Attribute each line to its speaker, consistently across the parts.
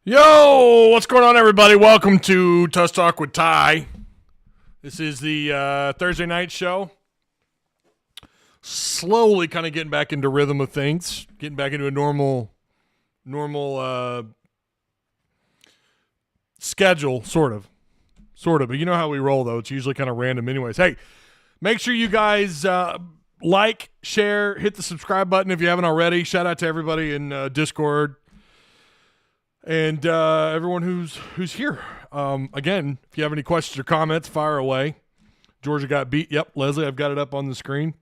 Speaker 1: Yo, what's going on, everybody? Welcome to Tusk Talk with Ty. This is the Thursday night show. Slowly kind of getting back into rhythm of things, getting back into a normal schedule, sort of. But you know how we roll, though. It's usually kind of random anyways. Hey, make sure you guys like, share, hit the subscribe button if you haven't already. Shout out to everybody in Discord. And everyone who's here. Again, if you have any questions or comments, fire away. Georgia got beat. Yep, Leslie, I've got it up on the screen.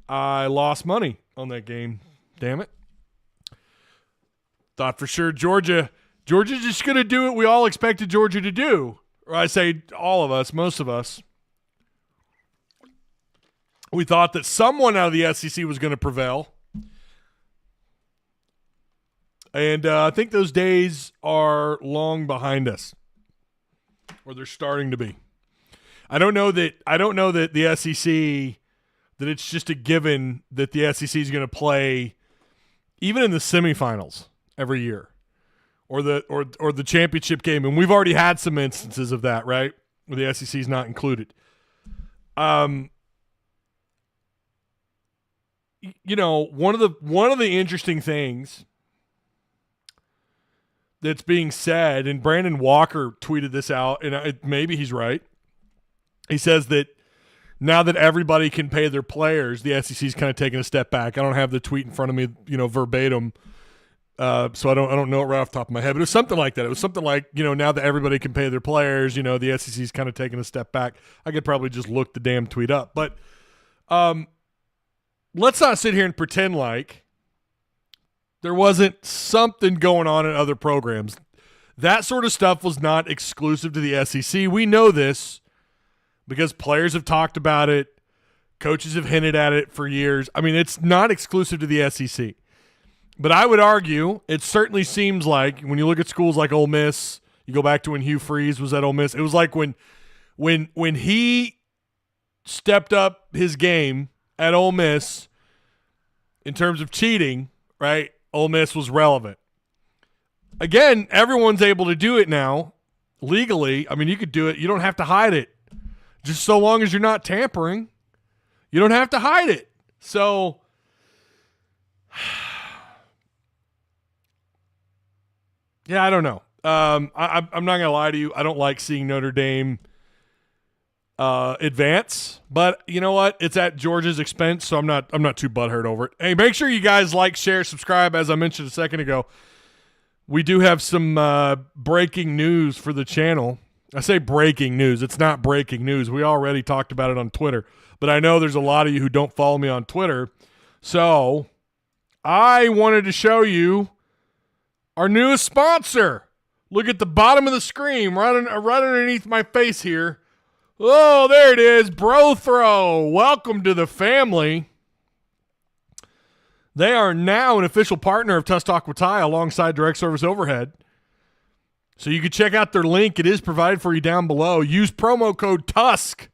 Speaker 1: I lost money on that game. Damn it. Thought for sure Georgia's just going to do what we all expected Georgia to do. Or I say all of us, most of us. We thought that someone out of the SEC was going to prevail. And I think those days are long behind us, or they're starting to be. I don't know that the SEC, that it's just a given that the SEC is going to play even in the semifinals every year, or the championship game. And we've already had some instances of that, right, where the SEC is not included. You know, one of the interesting things that's being said, and Brandon Walker tweeted this out, and maybe he's right. He says that now that everybody can pay their players, the SEC's kind of taking a step back. I don't have the tweet in front of me, verbatim, so I don't know it right off the top of my head. But it was something like that. It was something like, now that everybody can pay their players, the SEC's kind of taking a step back. I could probably just look the damn tweet up. But let's not sit here and pretend like there wasn't something going on in other programs. That sort of stuff was not exclusive to the SEC. We know this because players have talked about it. Coaches have hinted at it for years. I mean, it's not exclusive to the SEC. But I would argue it certainly seems like when you look at schools like Ole Miss, you go back to when Hugh Freeze was at Ole Miss, it was like when he stepped up his game at Ole Miss in terms of cheating, right? Ole Miss was relevant. Again, everyone's able to do it now legally. I mean, you could do it. You don't have to hide it. Just so long as you're not tampering, you don't have to hide it. So, yeah, I don't know. I'm not going to lie to you. I don't like seeing Notre Dame advance, but you know what? It's at Georgia's expense, so I'm not too butthurt over it. Hey, make sure you guys like, share, subscribe. As I mentioned a second ago, we do have some breaking news for the channel. I say breaking news. It's not breaking news. We already talked about it on Twitter, but I know there's a lot of you who don't follow me on Twitter, so I wanted to show you our newest sponsor. Look at the bottom of the screen, right underneath my face here. Oh, there it is. BroThrow. Welcome to the family. They are now an official partner of Tusk Talk with Ty alongside Direct Service Overhead. So you can check out their link. It is provided for you down below. Use promo code TUSK.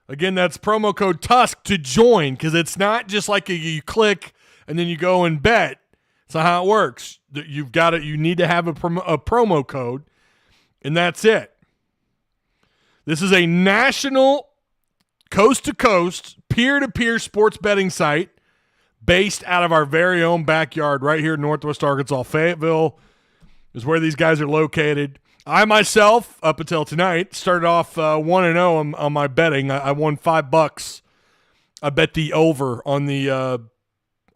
Speaker 1: Again, that's promo code TUSK to join, because it's not just like you click and then you go and bet. That's not how it works. You need to have a promo code. And that's it. This is a national, coast-to-coast, peer-to-peer sports betting site based out of our very own backyard right here in Northwest Arkansas. Fayetteville is where these guys are located. I myself, up until tonight, started off 1-0 on my betting. I won $5. I bet the over on the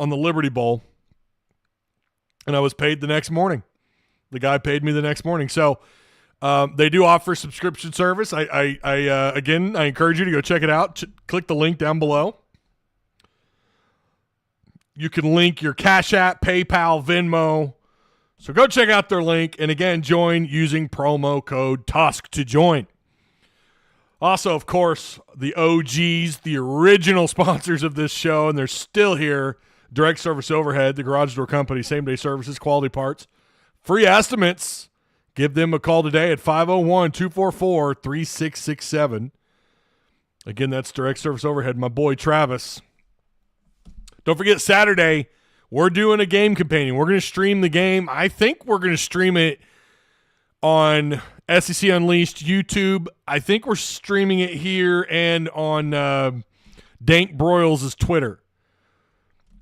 Speaker 1: Liberty Bowl, and I was paid the next morning. The guy paid me the next morning. So, they do offer subscription service. I encourage you to go check it out. Click the link down below. You can link your Cash App, PayPal, Venmo. So go check out their link. And again, join using promo code TUSK to join. Also, of course, the OGs, the original sponsors of this show, and they're still here. Direct Service Overhead, the garage door company, same-day services, quality parts, free estimates. Give them a call today at 501-244-3667. Again, that's Direct Service Overhead. My boy Travis. Don't forget Saturday, We're doing a game companion. We're going to stream the game. I think we're going to stream it on SEC Unleashed YouTube. I think we're streaming it here and on Dank Broyles' Twitter,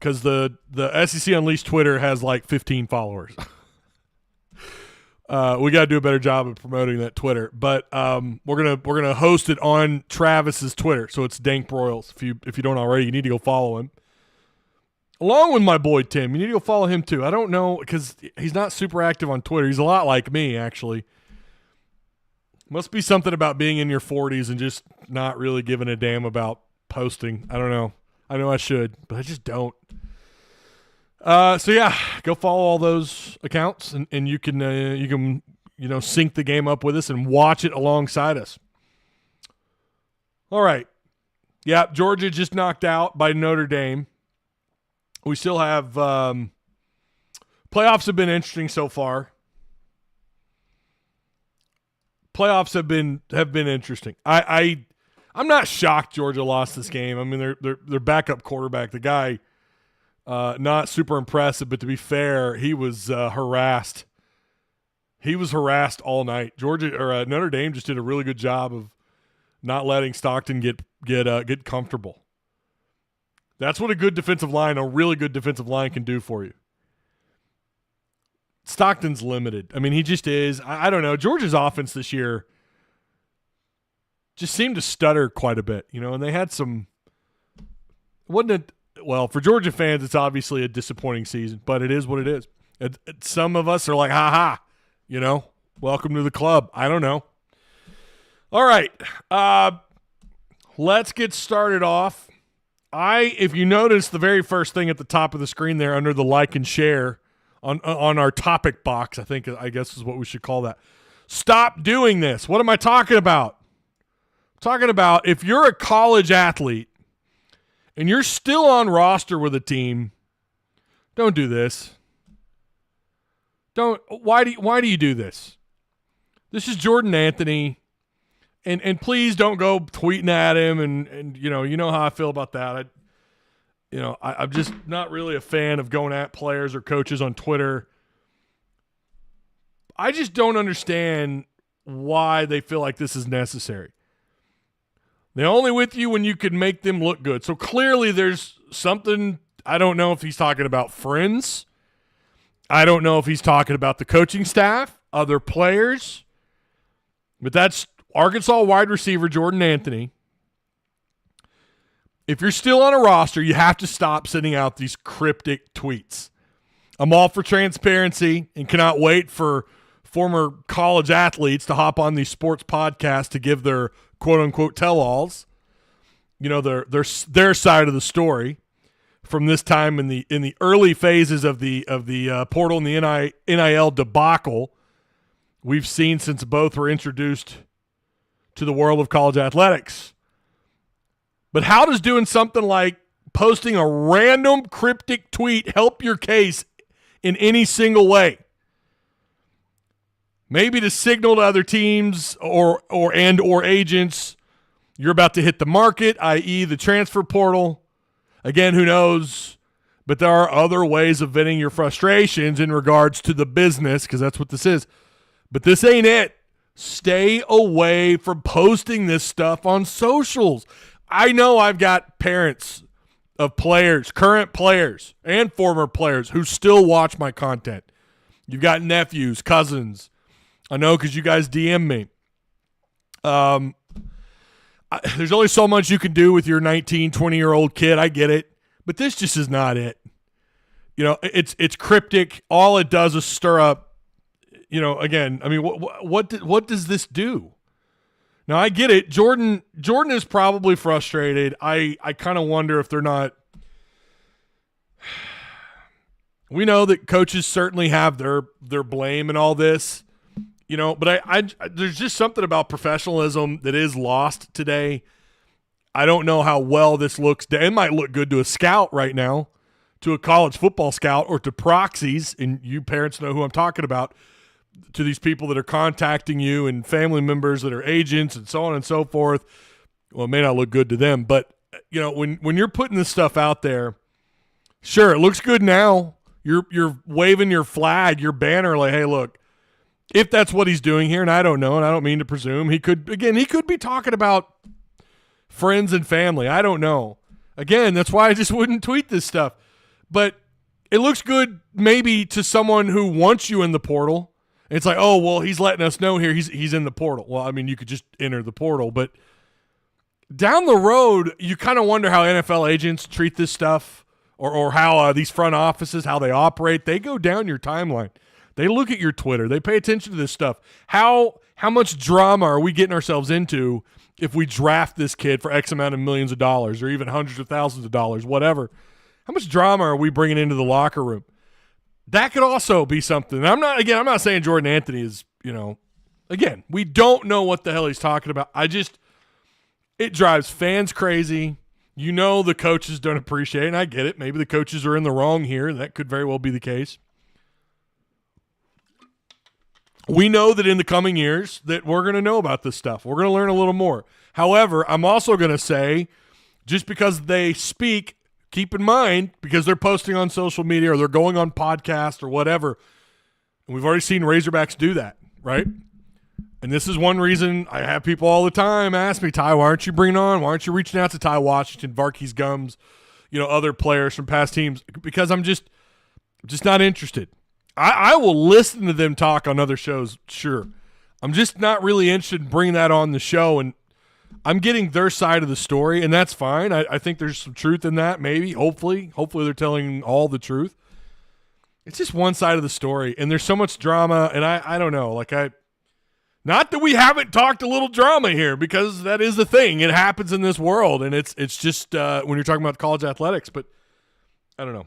Speaker 1: because the SEC Unleashed Twitter has like 15 followers. We got to do a better job of promoting that Twitter, but we're gonna host it on Travis's Twitter, so it's Dank Broyles. If you don't already, you need to go follow him, along with my boy Tim. You need to go follow him too. I don't know, because he's not super active on Twitter. He's a lot like me, actually. Must be something about being in your 40s and just not really giving a damn about posting. I don't know. I know I should, but I just don't. So yeah, go follow all those accounts, and you can sync the game up with us and watch it alongside us. All right. Yeah, Georgia just knocked out by Notre Dame. We still have playoffs have been interesting so far. Playoffs have been interesting. I'm not shocked Georgia lost this game. I mean, their backup quarterback, the guy, not super impressive, but to be fair, he was harassed. He was harassed all night. Notre Dame just did a really good job of not letting Stockton get comfortable. That's what a really good defensive line can do for you. Stockton's limited. I mean, he just is. I don't know. Georgia's offense this year just seemed to stutter quite a bit, and they had some – wasn't it – well, for Georgia fans, it's obviously a disappointing season, but it is what it is. Some of us are like, ha-ha, welcome to the club. I don't know. All right. Let's get started off. If you notice the very first thing at the top of the screen there under the like and share on our topic box, I guess is what we should call that. Stop doing this. What am I talking about? I'm talking about if you're a college athlete and you're still on roster with a team, don't do this. Why do you do this? This is Jordan Anthony. And please don't go tweeting at him, and you know how I feel about that. I'm just not really a fan of going at players or coaches on Twitter. I just don't understand why they feel like this is necessary. They're only with you when you can make them look good. So clearly there's something. I don't know if he's talking about friends. I don't know if he's talking about the coaching staff, other players. But that's Arkansas wide receiver Jordan Anthony. If you're still on a roster, you have to stop sending out these cryptic tweets. I'm all for transparency and cannot wait for former college athletes to hop on these sports podcasts to give their quote-unquote tell-alls, their side of the story from this time in the early phases of the portal and the NIL debacle we've seen since both were introduced to the world of college athletics. But how does doing something like posting a random cryptic tweet help your case in any single way? Maybe to signal to other teams or agents you're about to hit the market, i.e. the transfer portal. Again, who knows? But there are other ways of venting your frustrations in regards to the business, because that's what this is. But this ain't it. Stay away from posting this stuff on socials. I know I've got parents of players, current players, and former players who still watch my content. You've got nephews, cousins. I know because you guys DM me. There's only so much you can do with your 19, 20-year-old kid. I get it. But this just is not it. It's cryptic. All it does is stir up. Again, I mean, what does this do? Now, I get it. Jordan is probably frustrated. I kind of wonder if they're not. We know that coaches certainly have their blame in all this, but I there's just something about professionalism that is lost today. I don't know how well this looks. It might look good to a scout right now, to a college football scout, or to proxies, and you parents know who I'm talking about, to these people that are contacting you and family members that are agents and so on and so forth. Well, it may not look good to them, but when you're putting this stuff out there, Sure, it looks good now. You're waving your flag, your banner, like, hey, look, if that's what he's doing here, and I don't know, and I don't mean to presume, he could be talking about friends and family. I don't know. Again, that's why I just wouldn't tweet this stuff. But it looks good maybe to someone who wants you in the portal. It's like, oh, well, he's letting us know here he's in the portal. Well, I mean, you could just enter the portal. But down the road, you kind of wonder how NFL agents treat this stuff or how these front offices, how they operate. They go down your timeline. They look at your Twitter. They pay attention to this stuff. How much drama are we getting ourselves into if we draft this kid for X amount of millions of dollars or even hundreds of thousands of dollars, whatever? How much drama are we bringing into the locker room? That could also be something. And I'm not saying Jordan Anthony is, again, we don't know what the hell he's talking about. It drives fans crazy. The coaches don't appreciate it, and I get it. Maybe the coaches are in the wrong here. That could very well be the case. We know that in the coming years that we're going to know about this stuff. We're going to learn a little more. However, I'm also going to say, just because they speak, keep in mind, because they're posting on social media or they're going on podcasts or whatever, and we've already seen Razorbacks do that, right? And this is one reason I have people all the time ask me, Ty, why aren't you bringing on? Why aren't you reaching out to Ty Washington, Varkey's Gums, other players from past teams? Because I'm just not interested. I will listen to them talk on other shows, sure. I'm just not really interested in bringing that on the show, and I'm getting their side of the story, and that's fine. I think there's some truth in that, maybe, hopefully. Hopefully they're telling all the truth. It's just one side of the story, and there's so much drama, and I don't know. Not that we haven't talked a little drama here, because that is the thing. It happens in this world, and it's just when you're talking about college athletics, but I don't know.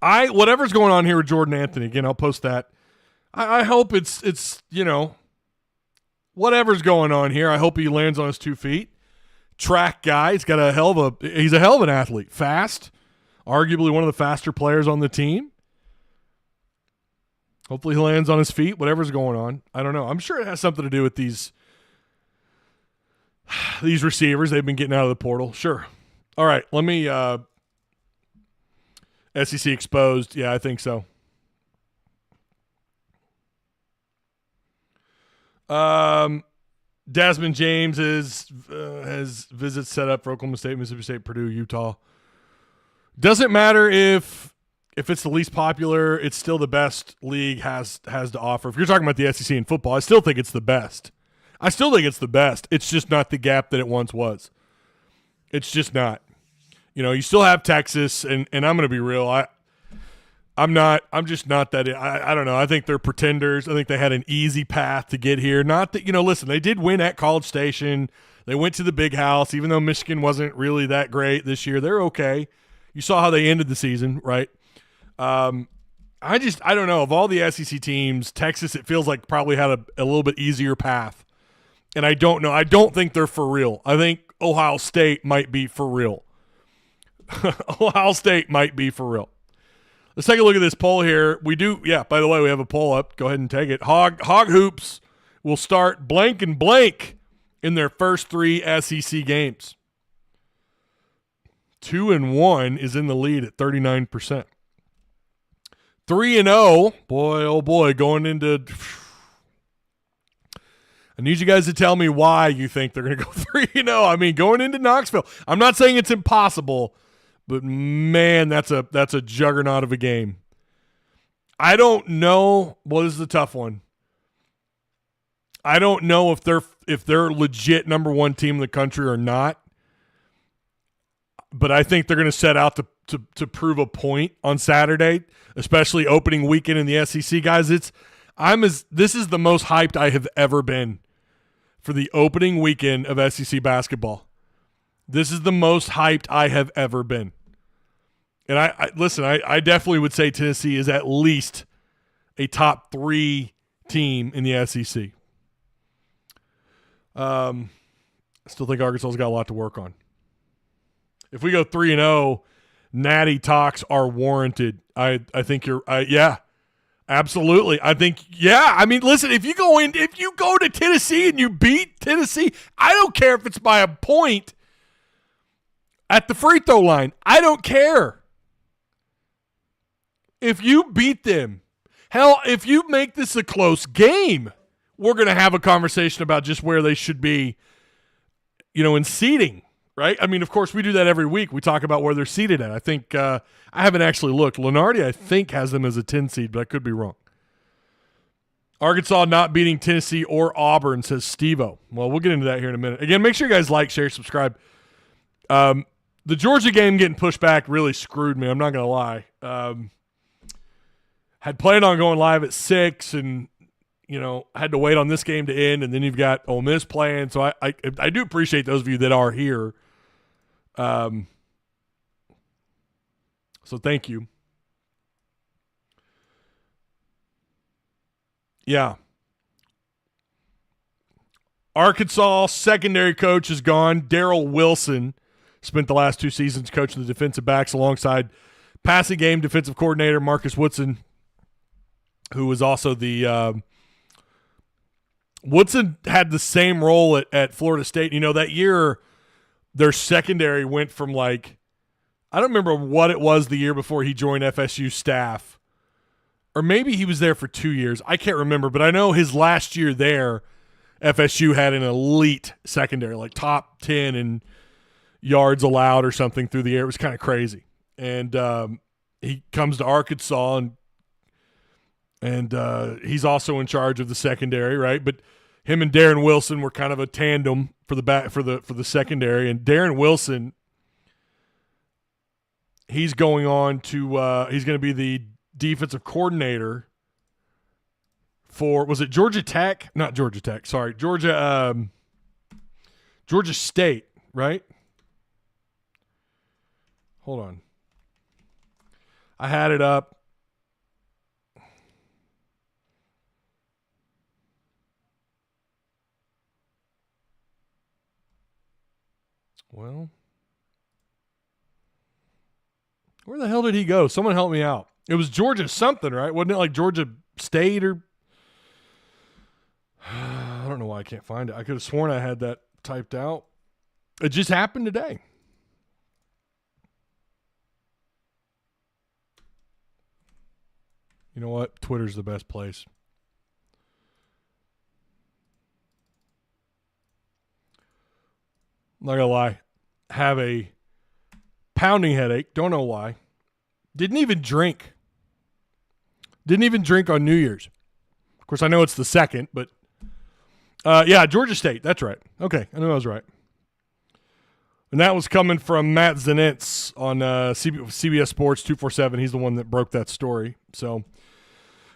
Speaker 1: Whatever's going on here with Jordan Anthony, again, I'll post that. I hope it's whatever's going on here, I hope he lands on his 2 feet. Track guy, he's a hell of an athlete. Fast, arguably one of the faster players on the team. Hopefully he lands on his feet, whatever's going on. I don't know. I'm sure it has something to do with these receivers. They've been getting out of the portal. Sure. All right, let me SEC exposed. Yeah, I think so. Desmond James has visits set up for Oklahoma State, Mississippi State, Purdue, Utah. Doesn't matter if it's the least popular, it's still the best league has to offer. If you're talking about the SEC in football, I still think it's the best. It's just not the gap that it once was. It's just not. You still have Texas, and I'm going to be real. I'm just not that. I don't know. I think they're pretenders. I think they had an easy path to get here. Not that, listen, they did win at College Station. They went to the Big House, even though Michigan wasn't really that great this year. They're okay. You saw how they ended the season, right? I don't know. Of all the SEC teams, Texas, it feels like probably had a little bit easier path. And I don't know. I don't think they're for real. I think Ohio State might be for real. Ohio State might be for real. Let's take a look at this poll here. We do, yeah, by the way, we have a poll up. Go ahead and take it. Hog Hoops will start blank and blank in their first 3 SEC games. 2-1 is in the lead at 39%. 3-0, boy, oh boy, going into – I need you guys to tell me why you think they're going to go 3-0. I mean, going into Knoxville. I'm not saying it's impossible, but man, that's a juggernaut of a game. I don't know. Well, this is a tough one. I don't know if they're legit number 1 team in the country or not. But I think they're going to set out to prove a point on Saturday, especially opening weekend in the SEC, guys. This is the most hyped I have ever been for the opening weekend of SEC basketball. This is the most hyped I have ever been. And I definitely would say Tennessee is at least a top 3 team in the SEC. I still think Arkansas's got a lot to work on. If we go 3-0, natty talks are warranted. I think yeah, absolutely. I think, yeah. I mean, listen, if you go to Tennessee and you beat Tennessee, I don't care if it's by a point at the free throw line. I don't care. If you beat them, hell, if you make this a close game, we're going to have a conversation about just where they should be, in seeding, right? I mean, of course, we do that every week. We talk about where they're seeded at. I think I haven't actually looked. Lenardi, I think, has them as a 10 seed, but I could be wrong. Arkansas not beating Tennessee or Auburn, says Steve-O. Well, we'll get into that here in a minute. Again, make sure you guys like, share, subscribe. The Georgia game getting pushed back really screwed me. I'm not going to lie. Had planned on going live at 6 and, had to wait on this game to end, and then you've got Ole Miss playing. So I do appreciate those of you that are here. So thank you. Yeah. Arkansas secondary coach is gone. Darrell Wilson spent the last 2 seasons coaching the defensive backs alongside passing game defensive coordinator Marcus Woodson, who was also the Woodson had the same role at Florida State. That year their secondary went from I don't remember what it was the year before he joined FSU staff. Or maybe he was there for 2 years. I can't remember, but I know his last year there, FSU had an elite secondary, top 10 in yards allowed or something through the air. It was kind of crazy. And he comes to Arkansas, and he's also in charge of the secondary, right? But him and Darren Wilson were kind of a tandem for the secondary. And Darren Wilson, he's going to be the defensive coordinator for, was it Georgia Tech? Not Georgia Tech, sorry. Georgia State, right? Hold on. I had it up. Well, where the hell did he go? Someone help me out. It was Georgia something, right? Wasn't it Georgia State or I don't know why I can't find it. I could have sworn I had that typed out. It just happened today. You know what? Twitter's the best place. I'm not going to lie. Have a pounding headache. Don't know why. Didn't even drink on New Year's. Of course, I know it's the 2nd, but yeah, Georgia State. That's right. Okay, I knew I was right. And that was coming from Matt Zenitz on CBS Sports 247. He's the one that broke that story. So,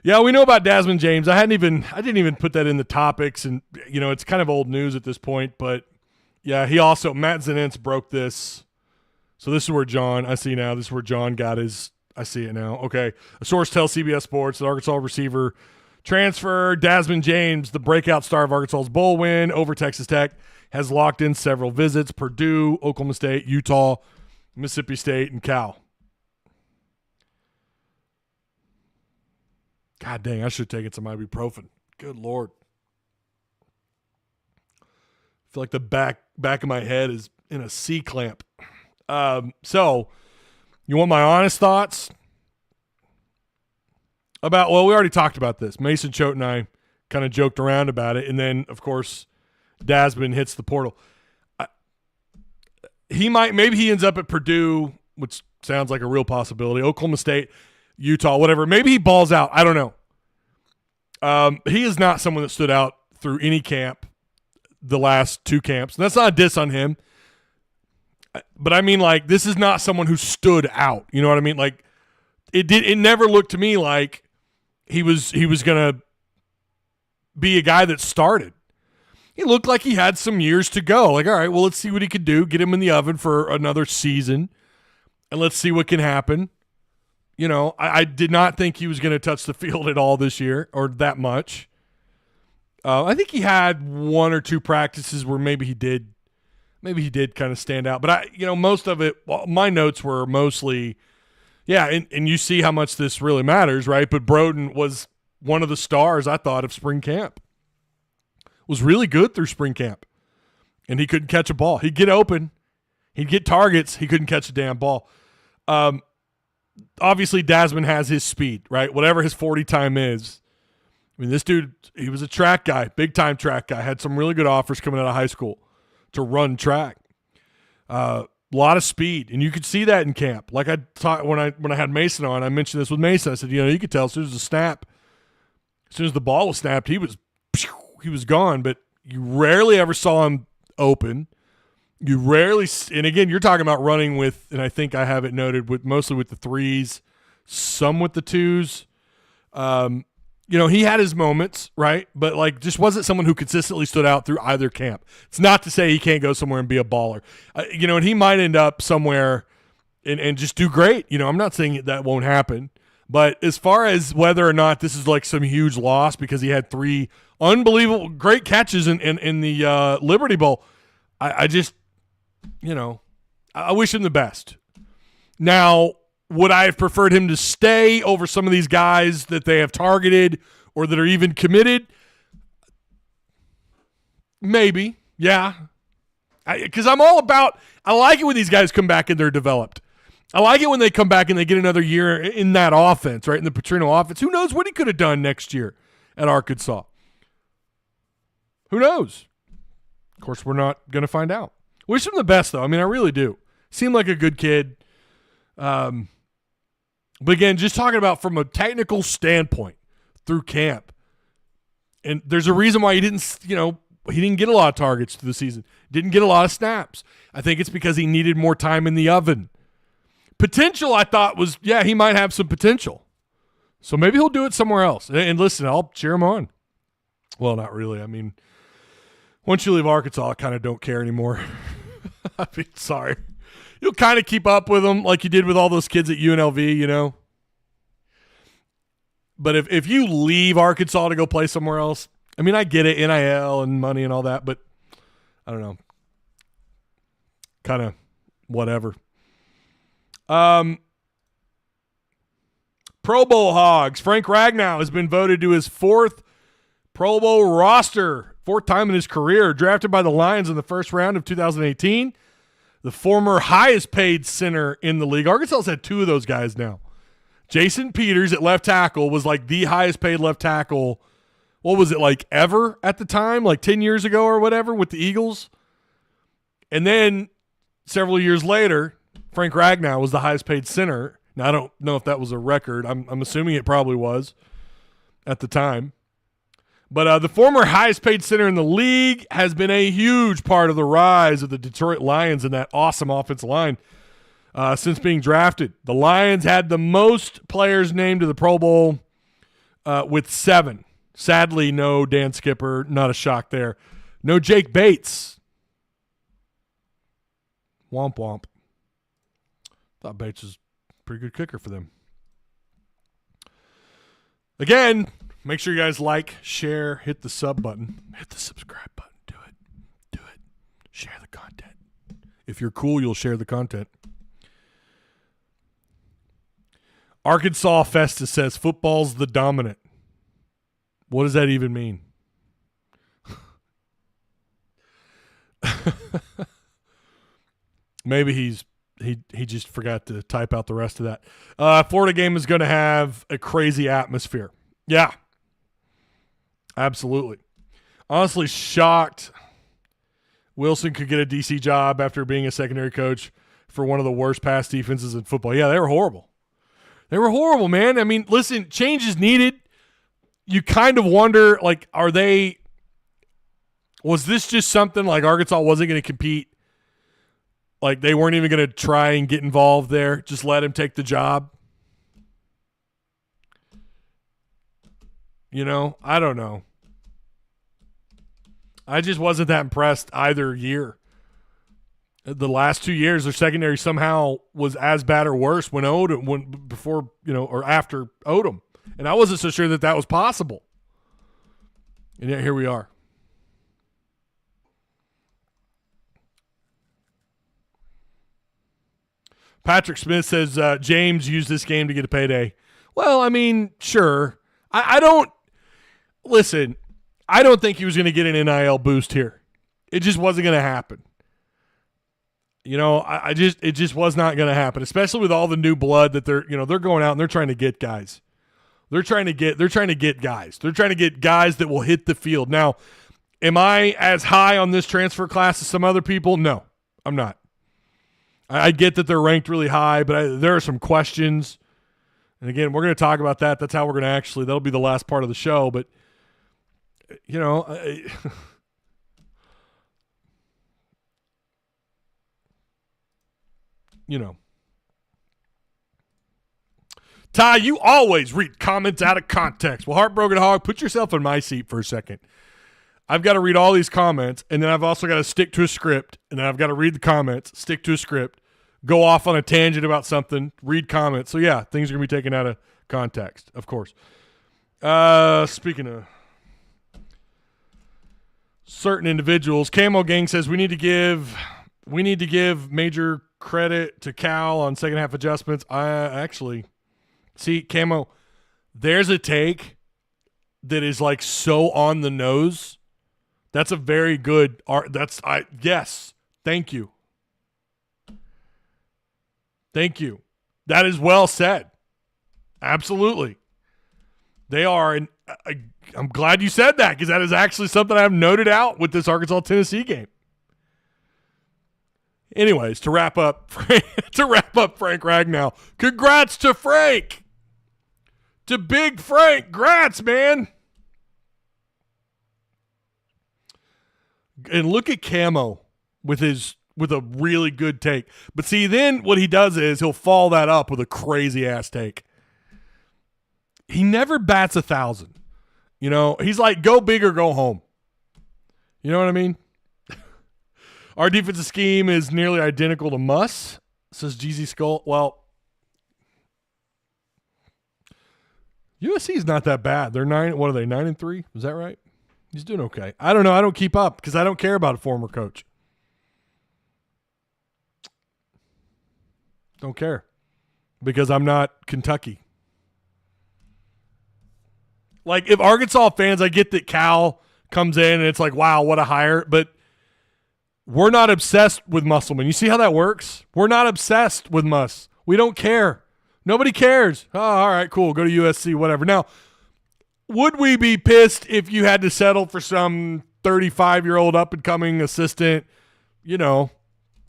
Speaker 1: yeah, we know about Desmond James. I didn't even put that in the topics, and it's kind of old news at this point. But yeah, Matt Zenitz broke this. So this is where John, I see now, this is where John got his, I see it now. Okay. A source tells CBS Sports that Arkansas receiver transfer Desmond James, the breakout star of Arkansas's bowl win over Texas Tech, has locked in several visits: Purdue, Oklahoma State, Utah, Mississippi State, and Cal. God dang, I should have taken some ibuprofen. Good Lord. I feel like the back of my head is in a C-clamp. So, you want my honest thoughts about, well, we already talked about this. Mason Choate and I kind of joked around about it, and then, of course, Desmond hits the portal. Maybe he ends up at Purdue, which sounds like a real possibility, Oklahoma State, Utah, whatever. Maybe he balls out. I don't know. He is not someone that stood out through any camp, the last 2 camps. And that's not a diss on him. But I mean, this is not someone who stood out. You know what I mean? It never looked to me like he was going to be a guy that started. He looked like he had some years to go. All right, well, let's see what he could do. Get him in the oven for another season, and let's see what can happen. I did not think he was going to touch the field at all this year or that much. I think he had 1 or 2 practices where maybe he did kind of stand out. But most of it, my notes were mostly, yeah, and you see how much this really matters, right? But Broden was one of the stars, I thought, of spring camp. Was really good through spring camp. And he couldn't catch a ball. He'd get open. He'd get targets. He couldn't catch a damn ball. obviously Dasman has his speed, right? Whatever his 40 time is. I mean, this dude, he was a track guy, big time track guy, had some really good offers coming out of high school to run track. A lot of speed, and you could see that in camp. Like I taught when I had Mason on, I mentioned this with Mason. I said, you could tell as soon as the ball was snapped, he was gone. But you rarely ever saw him open. You rarely, and again, you're talking about running with, and I think I have it noted with mostly with the threes, some with the twos. He had his moments, right? But like, just wasn't someone who consistently stood out through either camp. It's not to say he can't go somewhere and be a baller, and he might end up somewhere and just do great. I'm not saying that won't happen, but as far as whether or not this is like some huge loss because he had 3 unbelievable great catches in the Liberty Bowl, I just, I wish him the best. Now, would I have preferred him to stay over some of these guys that they have targeted or that are even committed? Maybe, yeah. Because I'm all about – I like it when these guys come back and they're developed. I like it when they come back and they get another year in that offense, right, in the Petrino offense. Who knows what he could have done next year at Arkansas? Who knows? Of course, we're not going to find out. Wish him the best, though. I mean, I really do. Seemed like a good kid. But again, just talking about from a technical standpoint through camp, and there's a reason why he didn't get a lot of targets through the season, didn't get a lot of snaps. I think it's because he needed more time in the oven. Potential, I thought was, he might have some potential. So maybe he'll do it somewhere else. And listen, I'll cheer him on. Well, not really. I mean, once you leave Arkansas, I kind of don't care anymore. I mean, sorry. You'll kind of keep up with them like you did with all those kids at UNLV, But if you leave Arkansas to go play somewhere else, I mean, I get it, NIL and money and all that, but I don't know. Kind of whatever. Pro Bowl Hogs. Frank Ragnow has been voted to his 4th Pro Bowl roster, 4th time in his career, drafted by the Lions in the first round of 2018. The former highest paid center in the league. Arkansas's had 2 of those guys now. Jason Peters at left tackle was like the highest paid left tackle. What was it, like ever at the time? Like 10 years ago or whatever with the Eagles. And then several years later, Frank Ragnow was the highest paid center. Now, I don't know if that was a record. I'm assuming it probably was at the time. But the former highest paid center in the league has been a huge part of the rise of the Detroit Lions and that awesome offensive line since being drafted. The Lions had the most players named to the Pro Bowl with 7. Sadly, no Dan Skipper. Not a shock there. No Jake Bates. Womp womp. Thought Bates was a pretty good kicker for them. Again, make sure you guys like, share, hit the sub button. Hit the subscribe button. Do it. Do it. Share the content. If you're cool, you'll share the content. Arkansas Festus says football's the dominant. What does that even mean? Maybe he just forgot to type out the rest of that. Florida game is going to have a crazy atmosphere. Yeah. Absolutely. Honestly shocked Wilson could get a DC job after being a secondary coach for one of the worst pass defenses in football. Yeah, they were horrible. They were horrible, man. I mean, listen, change is needed. You kind of wonder, like, was this just something like Arkansas wasn't going to compete? Like, they weren't even going to try and get involved there? Just let him take the job? I don't know. I just wasn't that impressed either year. The last 2 years, their secondary somehow was as bad or worse when before, or after Odom. And I wasn't so sure that was possible. And yet here we are. Patrick Smith says James used this game to get a payday. Well, I mean, sure. I don't think he was going to get an NIL boost here. It just wasn't going to happen. it just was not going to happen, especially with all the new blood that they're going out and they're trying to get guys. They're trying to get guys. They're trying to get guys that will hit the field. Now, am I as high on this transfer class as some other people? No, I'm not. I get that they're ranked really high, but there are some questions. And again, we're going to talk about that. That's how we're going to that'll be the last part of the show. But, Ty, you always read comments out of context. Well, Heartbroken Hog, put yourself in my seat for a second. I've got to read all these comments, and then I've also got to stick to a script, and then I've got to read the comments, stick to a script, go off on a tangent about something, read comments. So, yeah, things are going to be taken out of context, of course. Speaking of certain individuals, Camo Gang says we need to give major credit to Cal on second half adjustments. See, Camo, there's a take that is like so on the nose. That's a very good art. Yes. Thank you. Thank you. That is well said. Absolutely. They are, and I'm glad you said that because that is actually something I've noted out with this Arkansas-Tennessee game. Anyways, to wrap up Frank Ragnow, congrats to Frank. To Big Frank, grats, man. And look at Camo with a really good take. But see, then what he does is he'll follow that up with a crazy ass take. He never bats 1,000. He's like, go big or go home. You know what I mean? Our defensive scheme is nearly identical to Muss, says GZ Skull. Well, USC is not that bad. They're 9. What are they? 9-3. Is that right? He's doing okay. I don't know. I don't keep up because I don't care about a former coach. Don't care because I'm not Kentucky. Like if Arkansas fans, I get that Cal comes in and it's like, wow, what a hire. But we're not obsessed with Musselman. You see how that works? We're not obsessed with Muss. We don't care. Nobody cares. Oh, all right, cool. Go to USC, whatever. Now, would we be pissed if you had to settle for some 35-year-old up-and-coming assistant,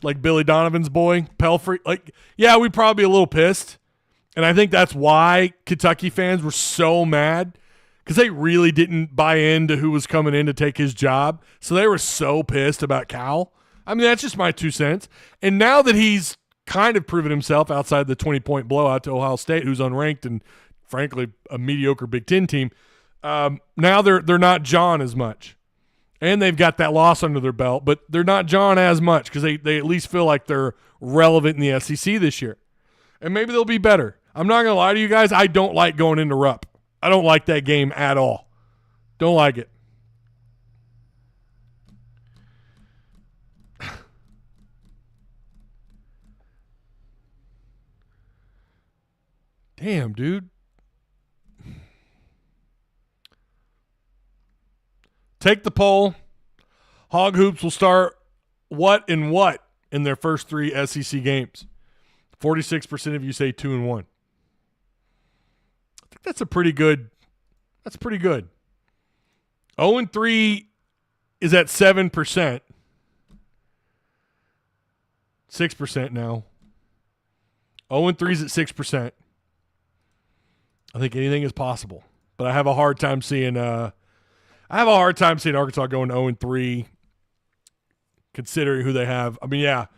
Speaker 1: like Billy Donovan's boy, Pelfrey? Like, yeah, we'd probably be a little pissed. And I think that's why Kentucky fans were so mad because they really didn't buy into who was coming in to take his job. So they were so pissed about Cal. I mean, that's just my 2 cents. And now that he's kind of proven himself outside the 20-point blowout to Ohio State, who's unranked and, frankly, a mediocre Big Ten team, now they're not John as much. And they've got that loss under their belt, but they're not John as much because they at least feel like they're relevant in the SEC this year. And maybe they'll be better. I'm not going to lie to you guys. I don't like going into Rupp. I don't like that game at all. Don't like it. Damn, dude. Take the poll. Hog Hoops will start what in their first 3 SEC games. 46% of you say 2-1. I think that's pretty good. That's pretty good. 0-3 is at 7%. 6% now. 0-3 is at 6%. I think anything is possible, but I have a hard time seeing. Arkansas going 0-3, considering who they have. I mean, yeah,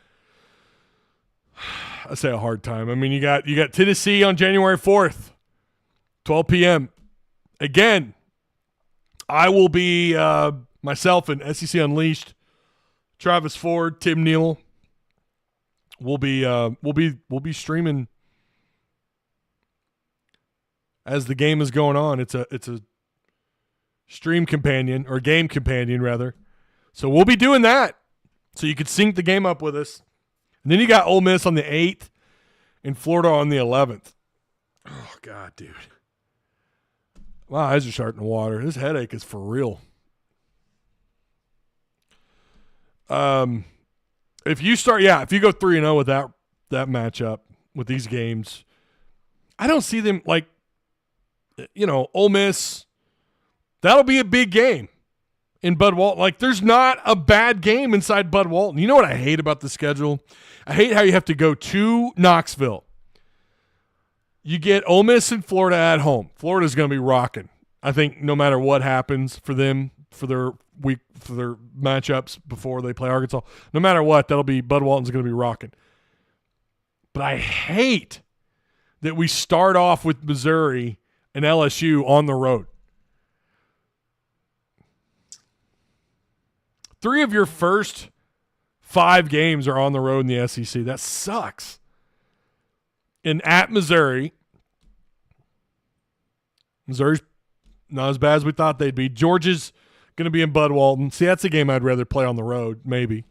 Speaker 1: I say a hard time. I mean, you got Tennessee on January 4th, 12 p.m. Again, I will be myself and SEC Unleashed, Travis Ford, Tim Neal. We'll be streaming as the game is going on. It's a stream companion or game companion rather. So we'll be doing that. So you could sync the game up with us. And then you got Ole Miss on the 8th and Florida on the 11th. Oh God, dude. My eyes are starting to water. This headache is for real. If you go 3-0 with that matchup with these games, I don't see them like, Ole Miss. That'll be a big game in Bud Walton. Like, there's not a bad game inside Bud Walton. You know what I hate about the schedule? I hate how you have to go to Knoxville. You get Ole Miss and Florida at home. Florida's going to be rocking. I think no matter what happens for them for their matchups before they play Arkansas, no matter what, Bud Walton's going to be rocking. But I hate that we start off with Missouri and LSU on the road. 3 of your first 5 games are on the road in the SEC. That sucks. And at Missouri's not as bad as we thought they'd be. Georgia's going to be in Bud Walton. See, that's a game I'd rather play on the road, maybe.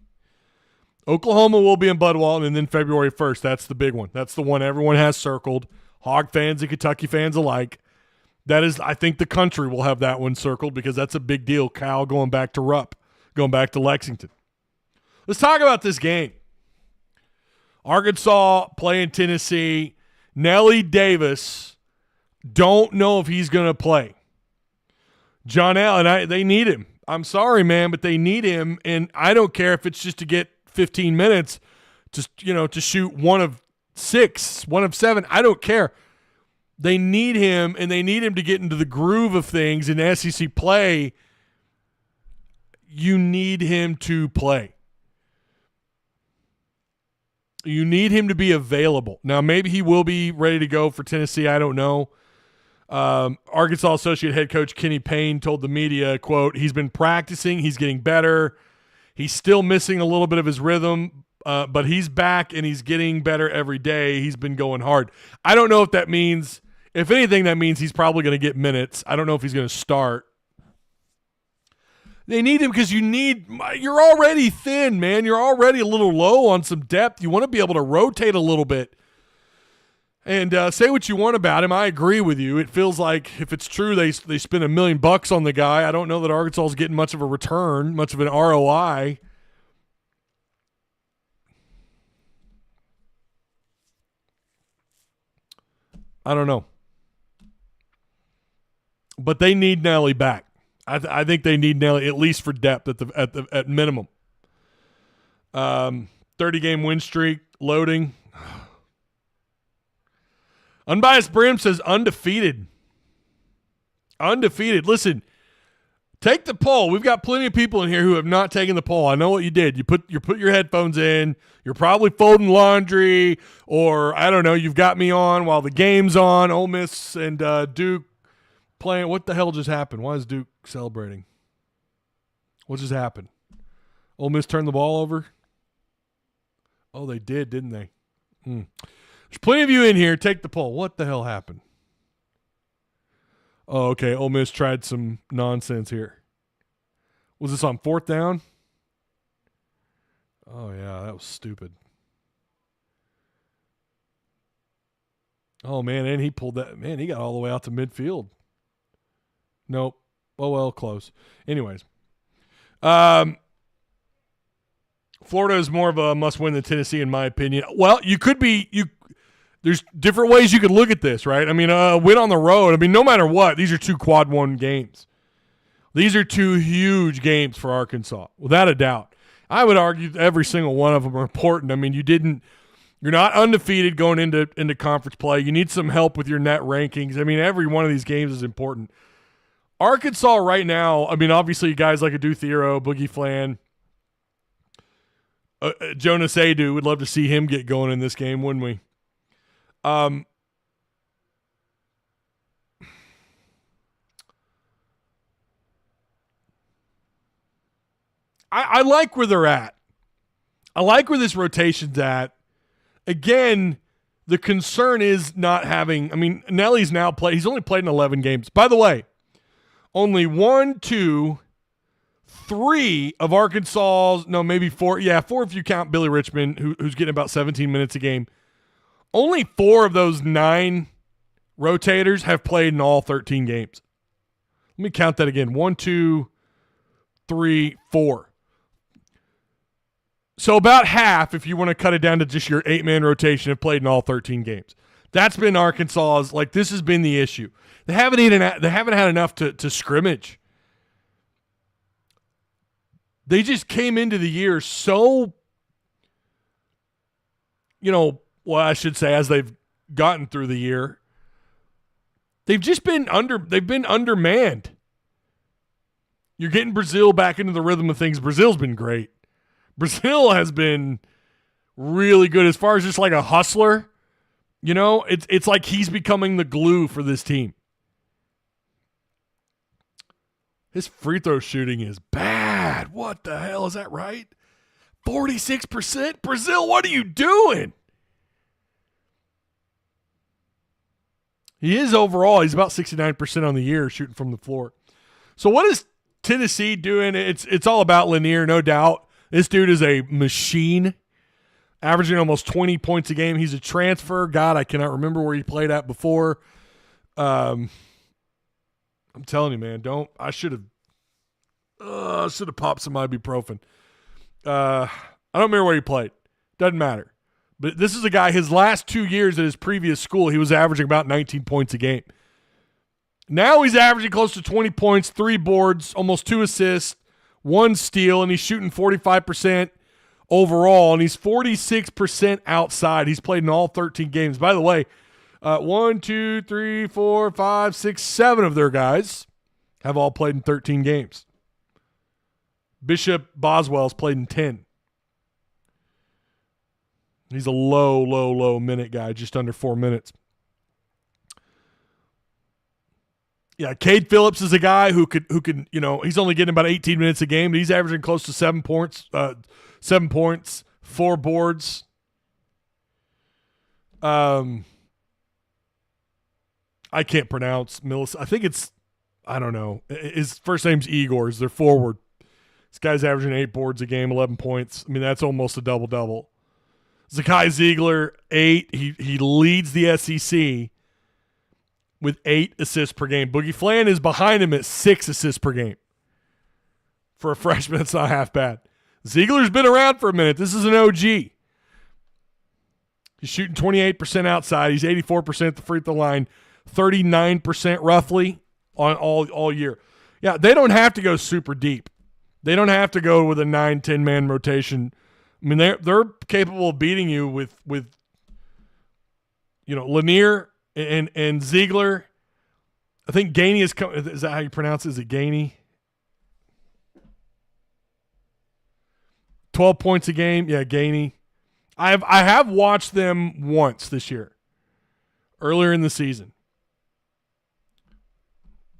Speaker 1: Oklahoma will be in Bud Walton, and then February 1st. That's the big one. That's the one everyone has circled. Hog fans and Kentucky fans alike. That is, I think the country will have that one circled because that's a big deal. Cal going back to Rupp, going back to Lexington. Let's talk about this game. Arkansas playing Tennessee. Nelly Davis, don't know if he's going to play. John Allen, they need him. I'm sorry, man, but they need him, and I don't care if it's just to get 15 minutes to shoot 1 of 6, 1 of 7. I don't care. They need him, and they need him to get into the groove of things in SEC play. You need him to play. You need him to be available. Now, maybe he will be ready to go for Tennessee. I don't know. Arkansas Associate Head Coach Kenny Payne told the media, quote, he's been practicing. He's getting better. He's still missing a little bit of his rhythm, but he's back and he's getting better every day. He's been going hard. I don't know if that means – if anything, that means he's probably going to get minutes. I don't know if he's going to start. They need him because you're already thin, man. You're already a little low on some depth. You want to be able to rotate a little bit. And say what you want about him. I agree with you. It feels like if it's true they spend $1 million on the guy, I don't know that Arkansas is getting much of a return, much of an ROI. I don't know. But they need Nelly back. I think they need Nelly at least for depth at minimum. 30-game win streak, loading. Unbiased Brim says undefeated. Undefeated. Listen, take the poll. We've got plenty of people in here who have not taken the poll. I know what you did. You put your headphones in. You're probably folding laundry, or I don't know. You've got me on while the game's on. Ole Miss and Duke playing. What the hell just happened? Why is Duke celebrating? What just happened? Ole Miss turned the ball over? Oh, they did, didn't they? There's plenty of you in here. Take the poll. What the hell happened? Oh, okay. Ole Miss tried some nonsense here. Was this on 4th down? Oh, yeah, that was stupid. Oh, man, and he pulled that. Man, he got all the way out to midfield. Nope. Oh, well, close. Anyways. Florida is more of a must-win than Tennessee, in my opinion. Well, there's different ways you could look at this, right? I mean, win on the road. I mean, no matter what, these are 2 quad 1 games. These are 2 huge games for Arkansas, without a doubt. I would argue every single one of them are important. I mean, you're not undefeated going into conference play. You need some help with your net rankings. I mean, every one of these games is important. Arkansas right now, I mean, obviously guys like Adu Thiero, Boogie Flan, Jonas Adu, would love to see him get going in this game, wouldn't we? I like where they're at. I like where this rotation's at. Again, the concern is not having – I mean, Nelly's now played – he's only played in 11 games. By the way, only 1, 2, 3 of Arkansas's – no, maybe 4. Yeah, 4 if you count Billy Richmond, who's getting about 17 minutes a game. Only 4 of those 9 rotators have played in all 13 games. Let me count that again. 1, 2, 3, 4. So about half, if you want to cut it down to just your 8-man rotation, have played in all 13 games. That's been Arkansas's. Like, this has been the issue. They haven't had enough to scrimmage. They just came into the year so, I should say, as they've gotten through the year, they've been undermanned. You're getting Brazil back into the rhythm of things. Brazil's been great. Brazil has been really good as far as just like a hustler. It's like he's becoming the glue for this team. His free throw shooting is bad. What the hell? Is that right? 46%? Brazil, what are you doing? He is overall. He's about 69% on the year shooting from the floor. So what is Tennessee doing? It's all about Lanier, no doubt. This dude is a machine, averaging almost 20 points a game. He's a transfer. God, I cannot remember where he played at before. I'm telling you, man, I should have popped some ibuprofen. I don't remember where he played. Doesn't matter. But this is a guy, his last 2 years at his previous school, he was averaging about 19 points a game. Now he's averaging close to 20 points, 3 boards, almost 2 assists, 1 steal, and he's shooting 45% overall, and he's 46% outside. He's played in all 13 games. By the way, 1, 2, 3, 4, 5, 6, 7 of their guys have all played in 13 games. Bishop Boswell's played in 10. He's a low minute guy, just under 4 minutes. Yeah, Cade Phillips is a guy who could he's only getting about 18 minutes a game, but he's averaging close to 7 points, 4 boards. I can't pronounce Millis. I think I don't know. His first name's Igor. He's their forward. This guy's averaging 8 boards a game, 11 points. I mean, that's almost a double-double. Zakai Ziegler, 8. He leads the SEC with 8 assists per game. Boogie Flan is behind him at 6 assists per game. For a freshman, that's not half bad. Ziegler's been around for a minute. This is an OG. He's shooting 28% outside. He's 84% at the free throw line, 39% roughly on all year. Yeah, they don't have to go super deep. They don't have to go with a 9-10 man rotation. I mean, they're capable of beating you with Lanier and Ziegler. I think Gainey is coming. Is that how you pronounce it? Is it Gainey? 12 points a game. Yeah, Gainey. I have watched them once this year, earlier in the season.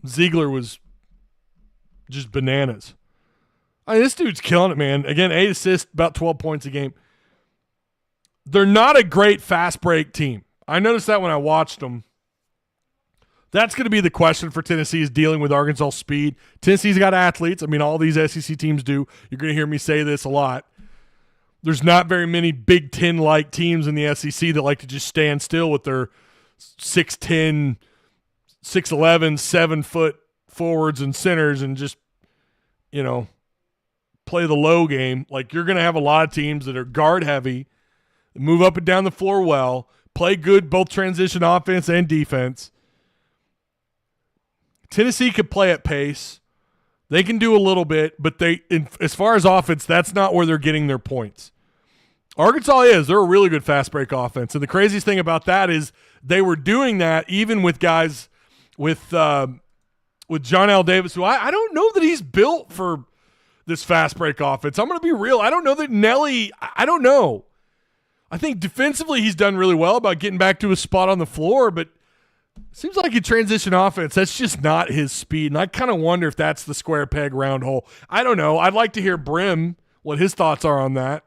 Speaker 1: Ziegler was just bananas. I mean, this dude's killing it, man. Again, 8 assists, about 12 points a game. They're not a great fast break team. I noticed that when I watched them. That's going to be the question for Tennessee, is dealing with Arkansas speed. Tennessee's got athletes. I mean, all these SEC teams do. You're going to hear me say this a lot. There's not very many Big Ten-like teams in the SEC that like to just stand still with their 6'10", 6'11", 7-foot forwards and centers and just, play the low game. Like, you're going to have a lot of teams that are guard-heavy, move up and down the floor well, play good both transition offense and defense. Tennessee could play at pace. They can do a little bit, but as far as offense, that's not where they're getting their points. Arkansas is. They're a really good fast break offense. And the craziest thing about that is they were doing that even with guys with John L. Davis, who I don't know that he's built for this fast break offense. I'm going to be real. I don't know that Nelly – I don't know. I think defensively he's done really well about getting back to his spot on the floor, but it seems like a transition offense, that's just not his speed. And I kind of wonder if that's the square peg round hole. I don't know. I'd like to hear Brim, what his thoughts are on that.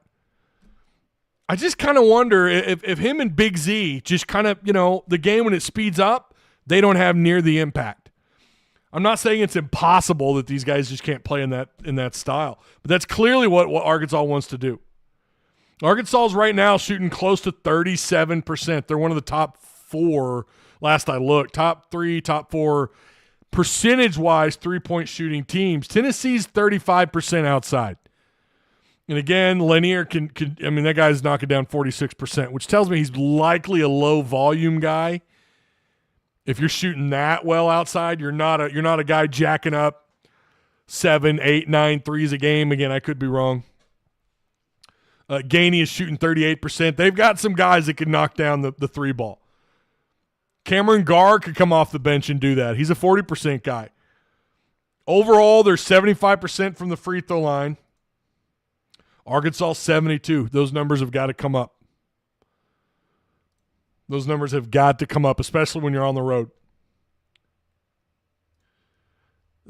Speaker 1: I just kind of wonder if him and Big Z just kind of, the game when it speeds up, they don't have near the impact. I'm not saying it's impossible that these guys just can't play in that style, but that's clearly what Arkansas wants to do. Arkansas is right now shooting close to 37%. They're one of the top 4, last I looked, top 3, top 4 percentage-wise three-point shooting teams. Tennessee's 35% outside. And again, Lanier can I mean, that guy's knocking down 46%, which tells me he's likely a low volume guy. If you're shooting that well outside, you're not a guy jacking up 7, 8, 9 threes a game. Again, I could be wrong. Gainey is shooting 38%. They've got some guys that can knock down the three ball. Cameron Garr could come off the bench and do that. He's a 40% guy. Overall, they're 75% from the free throw line. Arkansas 72. Those numbers have got to come up. Those numbers have got to come up, especially when you're on the road.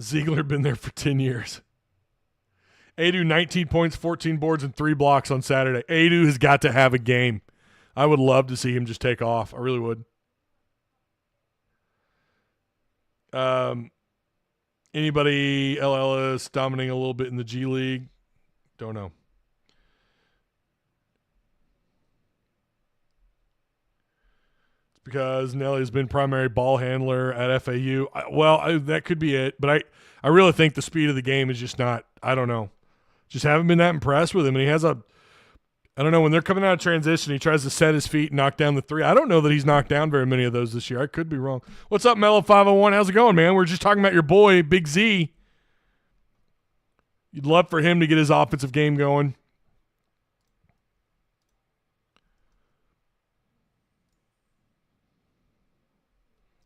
Speaker 1: Ziegler been there for 10 years. Adu, 19 points, 14 boards, and 3 blocks on Saturday. Adu has got to have a game. I would love to see him just take off. I really would. Anybody, L. Ellis, dominating a little bit in the G League? Don't know. It's because Nelly's been primary ball handler at FAU. That could be it, but I really think the speed of the game is just not, I don't know. Just haven't been that impressed with him. And he has I don't know, when they're coming out of transition, he tries to set his feet and knock down the three. I don't know that he's knocked down very many of those this year. I could be wrong. What's up, Mellow 501? How's it going, man? We're just talking about your boy, Big Z. You'd love for him to get his offensive game going.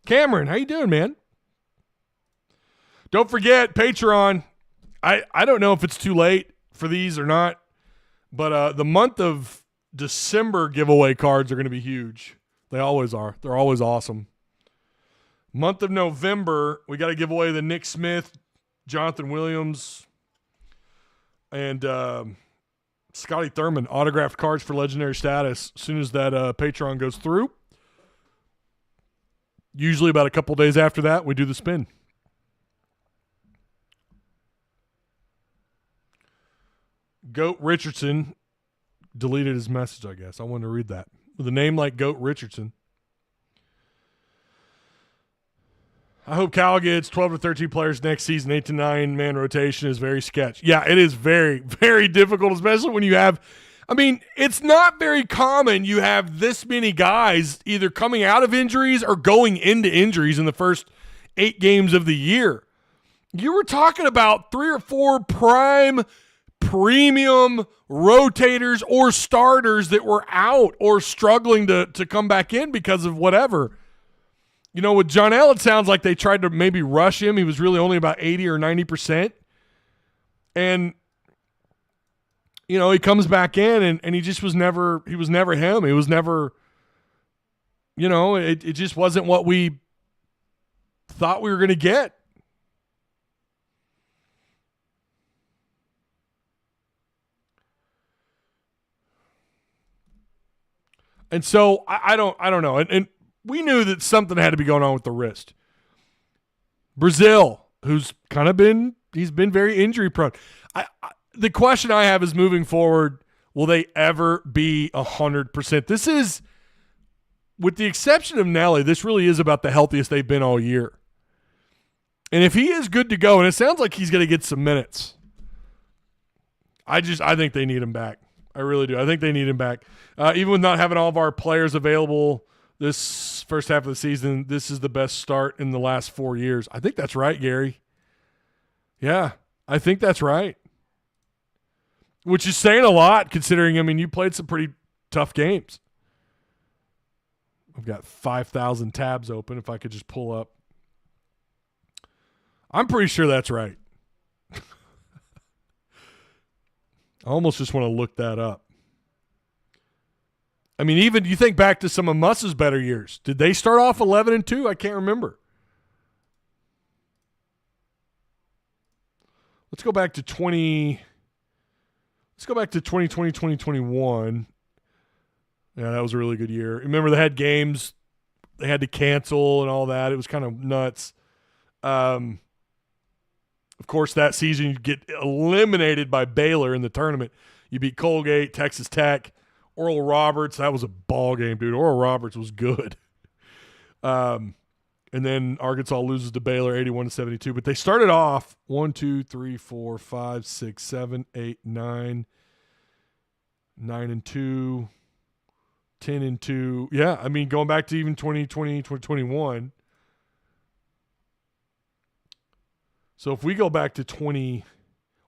Speaker 1: Cameron, how you doing, man? Don't forget, Patreon. I don't know if it's too late for these or not, but the month of December giveaway cards are going to be huge. They always are. They're always awesome. Month of November, we got to give away the Nick Smith, Jonathan Williams, and Scotty Thurman autographed cards for legendary status as soon as that Patreon goes through. Usually about a couple days after that, we do the spin. Goat Richardson deleted his message, I guess. I wanted to read that. With a name like Goat Richardson. I hope Cal gets 12 to 13 players next season. 8 to 9 man rotation is very sketch. Yeah, it is very, very difficult, especially when you have, I mean, it's not very common you have this many guys either coming out of injuries or going into injuries in the first 8 games of the year. You were talking about 3 or 4 premium rotators or starters that were out or struggling to come back in because of whatever. You know, with John L, it sounds like they tried to maybe rush him. He was really only about 80 or 90%. And, you know, he comes back in and he just was never him. He was never, you know, it just wasn't what we thought we were going to get. And so I don't know. And we knew that something had to be going on with the wrist. Brazil, who's kind of he's been very injury prone. The question I have is moving forward, will they ever be 100%? This is, with the exception of Nelly, this really is about the healthiest they've been all year. And if he is good to go, and it sounds like he's going to get some minutes, I think they need him back. I really do. I think they need him back. Even with not having all of our players available this first half of the season, this is the best start in the last 4 years. I think that's right, Gary. Yeah, I think that's right. Which is saying a lot considering, I mean, you played some pretty tough games. I've got 5,000 tabs open if I could just pull up. I'm pretty sure that's right. I almost just want to look that up. I mean, even you think back to some of Muss's better years. Did they start off 11-2? I can't remember. Let's go back to 2020, 2021. Yeah, that was a really good year. Remember, they had games they had to cancel and all that. It was kind of nuts. Of course, that season you get eliminated by Baylor in the tournament. You beat Colgate, Texas Tech, Oral Roberts. That was a ball game, dude. Oral Roberts was good. And then Arkansas loses to Baylor 81-72. But they started off 1, 2, 3, 4, 5, 6, 7, 8, 9, 9-2, 10-2. Yeah, I mean, going back to even 2020, 2021. So if we go back to we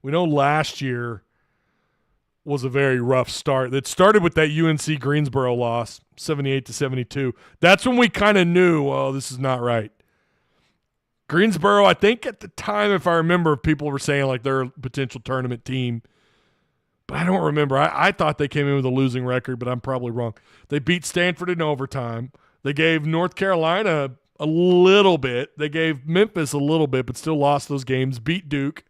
Speaker 1: know last year was a very rough start. It started with that UNC Greensboro loss, 78-72. That's when we kind of knew, oh, this is not right. Greensboro, I think at the time, if I remember, people were saying like they're a potential tournament team. But I don't remember. I thought they came in with a losing record, but I'm probably wrong. They beat Stanford in overtime. They gave North Carolina a little bit. They gave Memphis a little bit, but still lost those games. Beat Duke.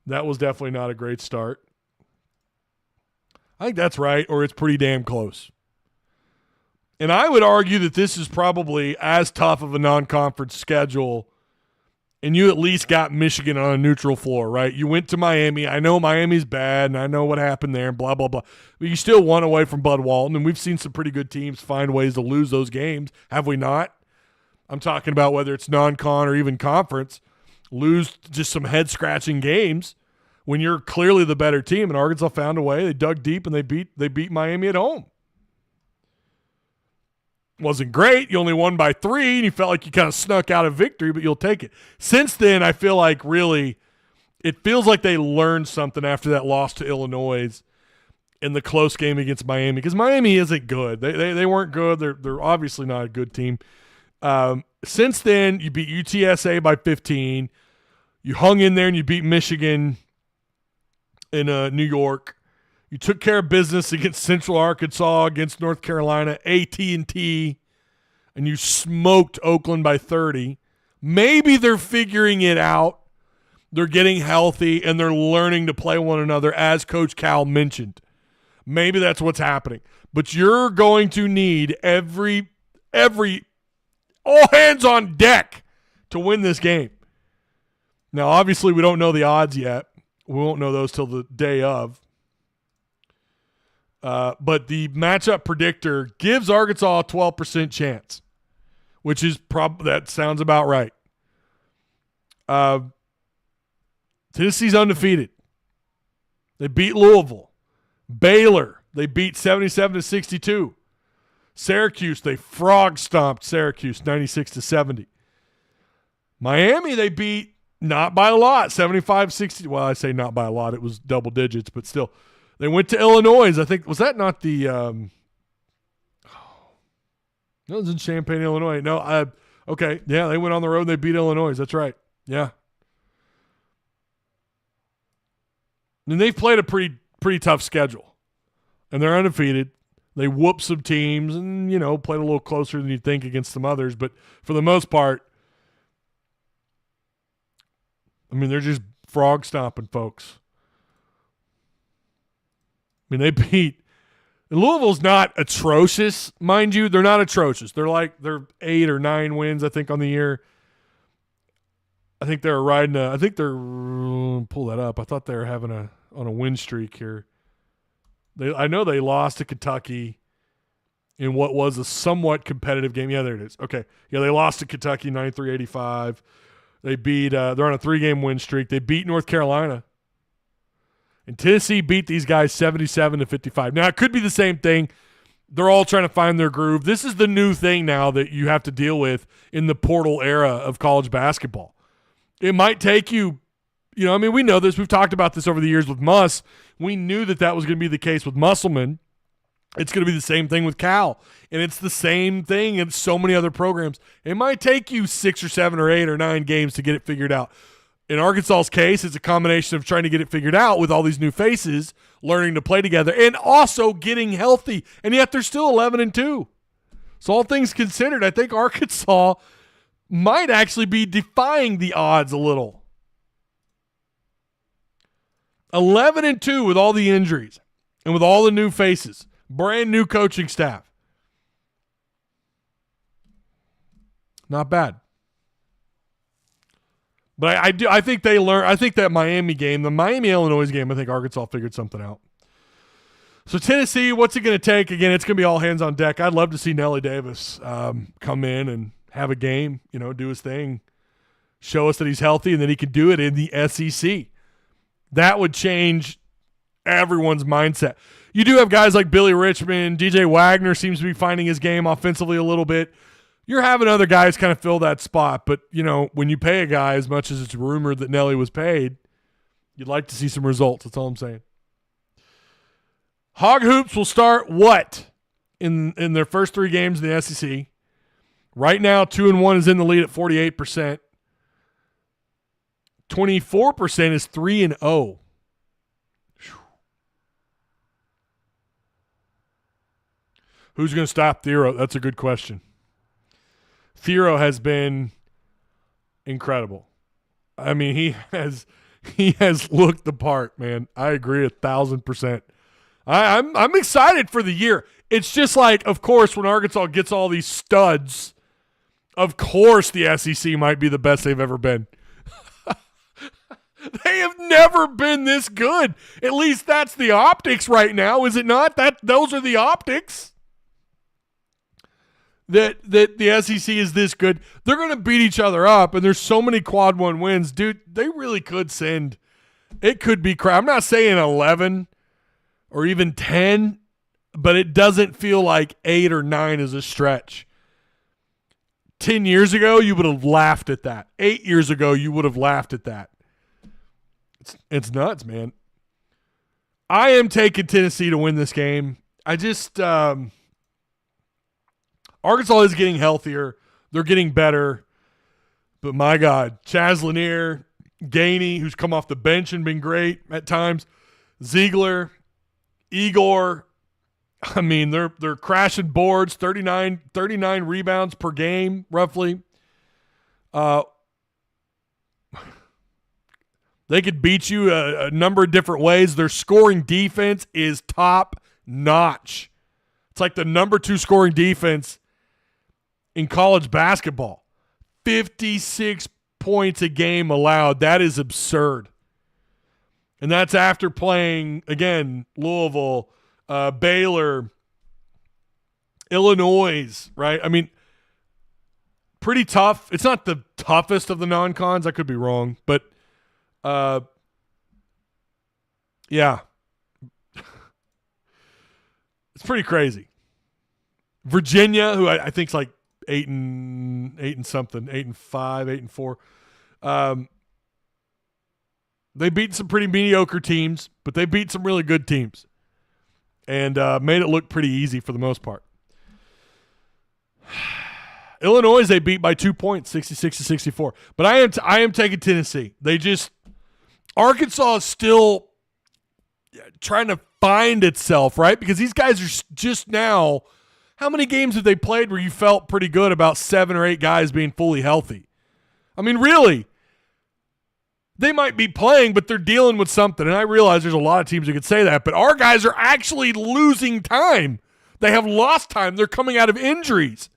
Speaker 1: That was definitely not a great start. I think that's right, or it's pretty damn close. And I would argue that this is probably as tough of a non-conference schedule, and you at least got Michigan on a neutral floor, right? You went to Miami. I know Miami's bad, and I know what happened there, and blah, blah, blah. But you still won away from Bud Walton, and we've seen some pretty good teams find ways to lose those games. Have we not? I'm talking about whether it's non-con or even conference. Lose just some head-scratching games when you're clearly the better team, and Arkansas found a way. They dug deep, and they beat Miami at home. Wasn't great. You only won by 3, and you felt like you kind of snuck out a victory, but you'll take it. Since then, I feel like really it feels like they learned something after that loss to Illinois in the close game against Miami, because Miami isn't good. They weren't good. They're obviously not a good team. Since then, you beat UTSA by 15. You hung in there, and you beat Michigan in New York. You took care of business against Central Arkansas, against North Carolina, AT&T, and you smoked Oakland by 30. Maybe they're figuring it out. They're getting healthy, and they're learning to play one another, as Coach Cal mentioned. Maybe that's what's happening. But you're going to need every all hands on deck to win this game. Now, obviously, we don't know the odds yet. We won't know those till the day of. But the matchup predictor gives Arkansas a 12% chance, which is that sounds about right. Tennessee's undefeated. They beat Louisville. Baylor, they beat 77-62. Syracuse, they frog stomped Syracuse 96-70. Miami, they beat not by a lot, 75-60. Well, I say not by a lot. It was double digits, but still. They went to Illinois. I think, was that not the that was in Champaign, Illinois. No, okay. Yeah, they went on the road and they beat Illinois. That's right. Yeah. And they've played a pretty tough schedule. And they're undefeated. They whooped some teams and, played a little closer than you'd think against some others. But for the most part, I mean, they're just frog stomping folks. I mean, they beat – Louisville's not atrocious, mind you. They're not atrocious. They're 8 or 9 wins, I think, on the year. I think they're riding a – I think they're – pull that up. I thought they were having on a win streak here. I know they lost to Kentucky in what was a somewhat competitive game. Yeah, there it is. Okay. Yeah, they lost to Kentucky 93-85. They beat they're on a 3-game win streak. They beat North Carolina. And Tennessee beat these guys 77-55. Now, it could be the same thing. They're all trying to find their groove. This is the new thing now that you have to deal with in the portal era of college basketball. It might take you, we know this. We've talked about this over the years with Muss. We knew that was going to be the case with Musselman. It's going to be the same thing with Cal. And it's the same thing in so many other programs. It might take you 6 or 7 or 8 or 9 games to get it figured out. In Arkansas's case, it's a combination of trying to get it figured out with all these new faces, learning to play together, and also getting healthy. And yet they're still 11-2. So all things considered, I think Arkansas might actually be defying the odds a little. 11-2 with all the injuries and with all the new faces. Brand new coaching staff. Not bad. But I think they learned. I think that Miami game, the Miami-Illinois game, I think Arkansas figured something out. So Tennessee, what's it going to take? Again, it's going to be all hands on deck. I'd love to see Nelly Davis come in and have a game, do his thing, show us that he's healthy and that he can do it in the SEC. That would change everyone's mindset. You do have guys like Billy Richmond, DJ Wagner seems to be finding his game offensively a little bit. You're having other guys kind of fill that spot, but, when you pay a guy as much as it's rumored that Nelly was paid, you'd like to see some results. That's all I'm saying. Hog Hoops will start what in their first 3 games in the SEC? Right now, 2-1 is in the lead at 48%. 24% is 3-0. Who's going to stop Thero? That's a good question. Thero has been incredible. I mean, he has looked the part, man. I agree 1,000%. I'm excited for the year. It's just like, of course, when Arkansas gets all these studs, of course the SEC might be the best they've ever been. They have never been this good. At least that's the optics right now, is it not? Those are the optics. That the SEC is this good. They're going to beat each other up, and there's so many quad 1 wins. Dude, they really could send. It could be crap. I'm not saying 11 or even 10, but it doesn't feel like 8 or 9 is a stretch. 10 years ago, you would have laughed at that. 8 years ago, you would have laughed at that. It's nuts, man. I am taking Tennessee to win this game. I just Arkansas is getting healthier. They're getting better. But my God, Chaz Lanier, Gainey, who's come off the bench and been great at times, Ziegler, Igor. I mean, they're crashing boards, 39 rebounds per game, roughly. They could beat you a number of different ways. Their scoring defense is top notch. It's like the number 2 scoring defense in college basketball. 56 points a game allowed. That is absurd. And that's after playing, again, Louisville, Baylor, Illinois, right? I mean, pretty tough. It's not the toughest of the non-cons. I could be wrong. But, yeah. It's pretty crazy. Virginia, who I think is like 8 and something, 8-5, 8-4. They beat some pretty mediocre teams, but they beat some really good teams and made it look pretty easy for the most part. Illinois, they beat by 2 points, 66-64. But I am taking Tennessee. Arkansas is still trying to find itself, right? Because these guys are just now, how many games have they played where you felt pretty good about 7 or 8 guys being fully healthy? I mean, really, they might be playing, but they're dealing with something. And I realize there's a lot of teams who could say that, but our guys are actually losing time. They have lost time. They're coming out of injuries.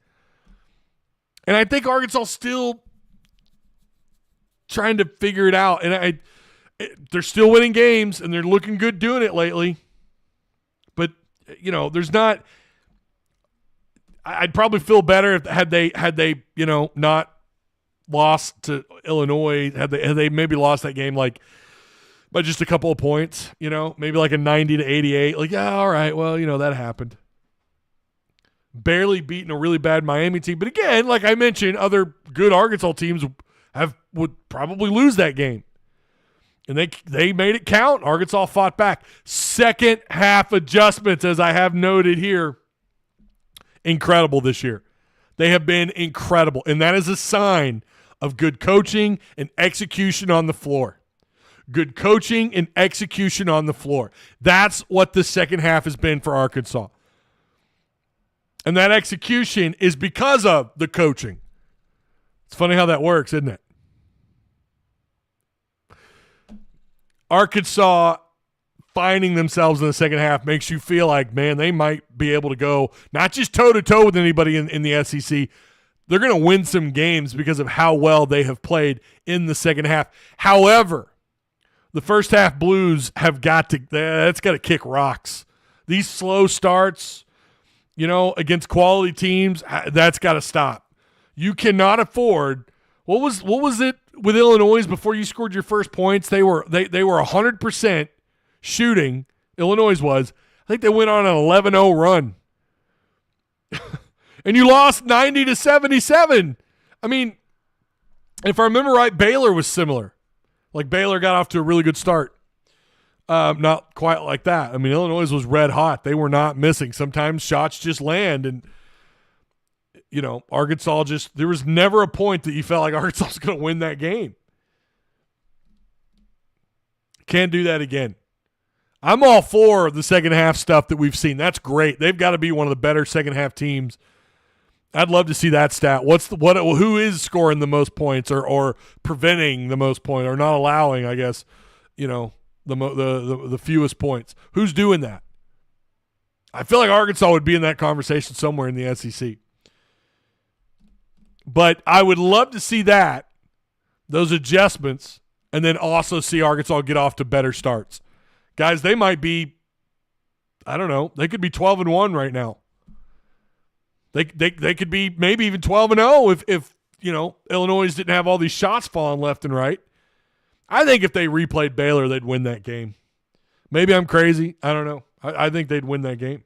Speaker 1: And I think Arkansas still trying to figure it out. And they're still winning games, and they're looking good doing it lately. But, there's not – I'd probably feel better if had they not lost to Illinois, had they maybe lost that game like by just a couple of points, maybe like a 90-88. Like, yeah, all right, well, that happened. Barely beating a really bad Miami team. But again, like I mentioned, other good Arkansas teams would probably lose that game. And they made it count. Arkansas fought back. Second half adjustments, as I have noted here, incredible this year. They have been incredible. And that is a sign of good coaching and execution on the floor. Good coaching and execution on the floor. That's what the second half has been for Arkansas. And that execution is because of the coaching. It's funny how that works, isn't it? Arkansas finding themselves in the second half makes you feel like, man, they might be able to go not just toe-to-toe with anybody in the SEC. They're going to win some games because of how well they have played in the second half. However, the first half Blues have got to kick rocks. These slow starts, against quality teams, that's got to stop. You cannot afford. What was it with Illinois before you scored your first points? They were 100% shooting Illinois was. I think they went on an 11-0 run. And you lost 90-77. I mean, if I remember right, Baylor was similar. Like, Baylor got off to a really good start. Not quite like that. I mean, Illinois was red hot. They were not missing. Sometimes shots just land, and, Arkansas there was never a point that you felt like Arkansas was going to win that game. Can't do that again. I'm all for the second half stuff that we've seen. That's great. They've got to be one of the better second half teams. I'd love to see that stat. Who is scoring the most points or preventing the most points or not allowing, I guess, the fewest points? Who's doing that? I feel like Arkansas would be in that conversation somewhere in the SEC. But I would love to see those adjustments, and then also see Arkansas get off to better starts. Guys, they might be, I don't know, they could be 12-1 right now. They could be maybe even 12-0 if Illinois didn't have all these shots falling left and right. I think if they replayed Baylor, they'd win that game. Maybe I'm crazy. I don't know. I think they'd win that game.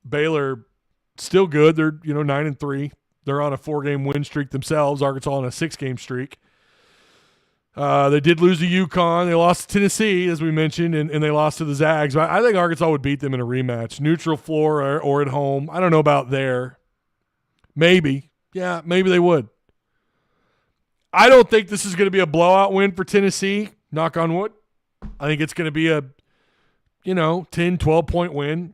Speaker 1: Baylor still good. They're 9-3. They're on a 4-game win streak themselves. Arkansas on a 6-game streak. They did lose to UConn. They lost to Tennessee, as we mentioned, and they lost to the Zags. But I think Arkansas would beat them in a rematch, neutral floor or at home. I don't know about there. Maybe. Yeah, maybe they would. I don't think this is going to be a blowout win for Tennessee, knock on wood. I think it's going to be a, 10, 12-point win.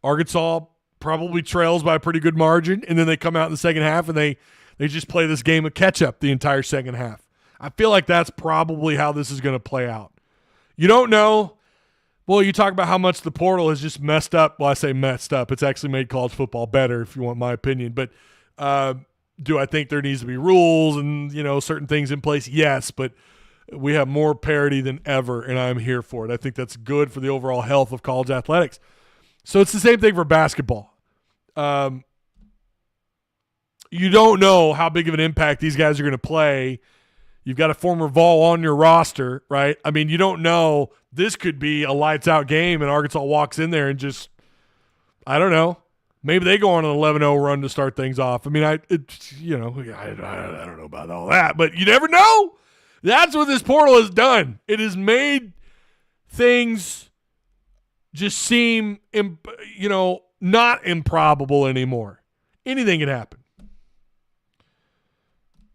Speaker 1: Arkansas probably trails by a pretty good margin, and then they come out in the second half and they just play this game of catch-up the entire second half. I feel like that's probably how this is going to play out. You don't know. Well, you talk about how much the portal has just messed up. Well, I say messed up. It's actually made college football better, if you want my opinion. But do I think there needs to be rules and, certain things in place? Yes, but we have more parity than ever, and I'm here for it. I think that's good for the overall health of college athletics. So it's the same thing for basketball. You don't know how big of an impact these guys are going to play. You've got a former Vol on your roster, right? I mean, you don't know. This could be a lights-out game, and Arkansas walks in there and just, I don't know. Maybe they go on an 11-0 run to start things off. I mean, I don't know about all that, but you never know. That's what this portal has done. It has made things just seem, not improbable anymore. Anything can happen.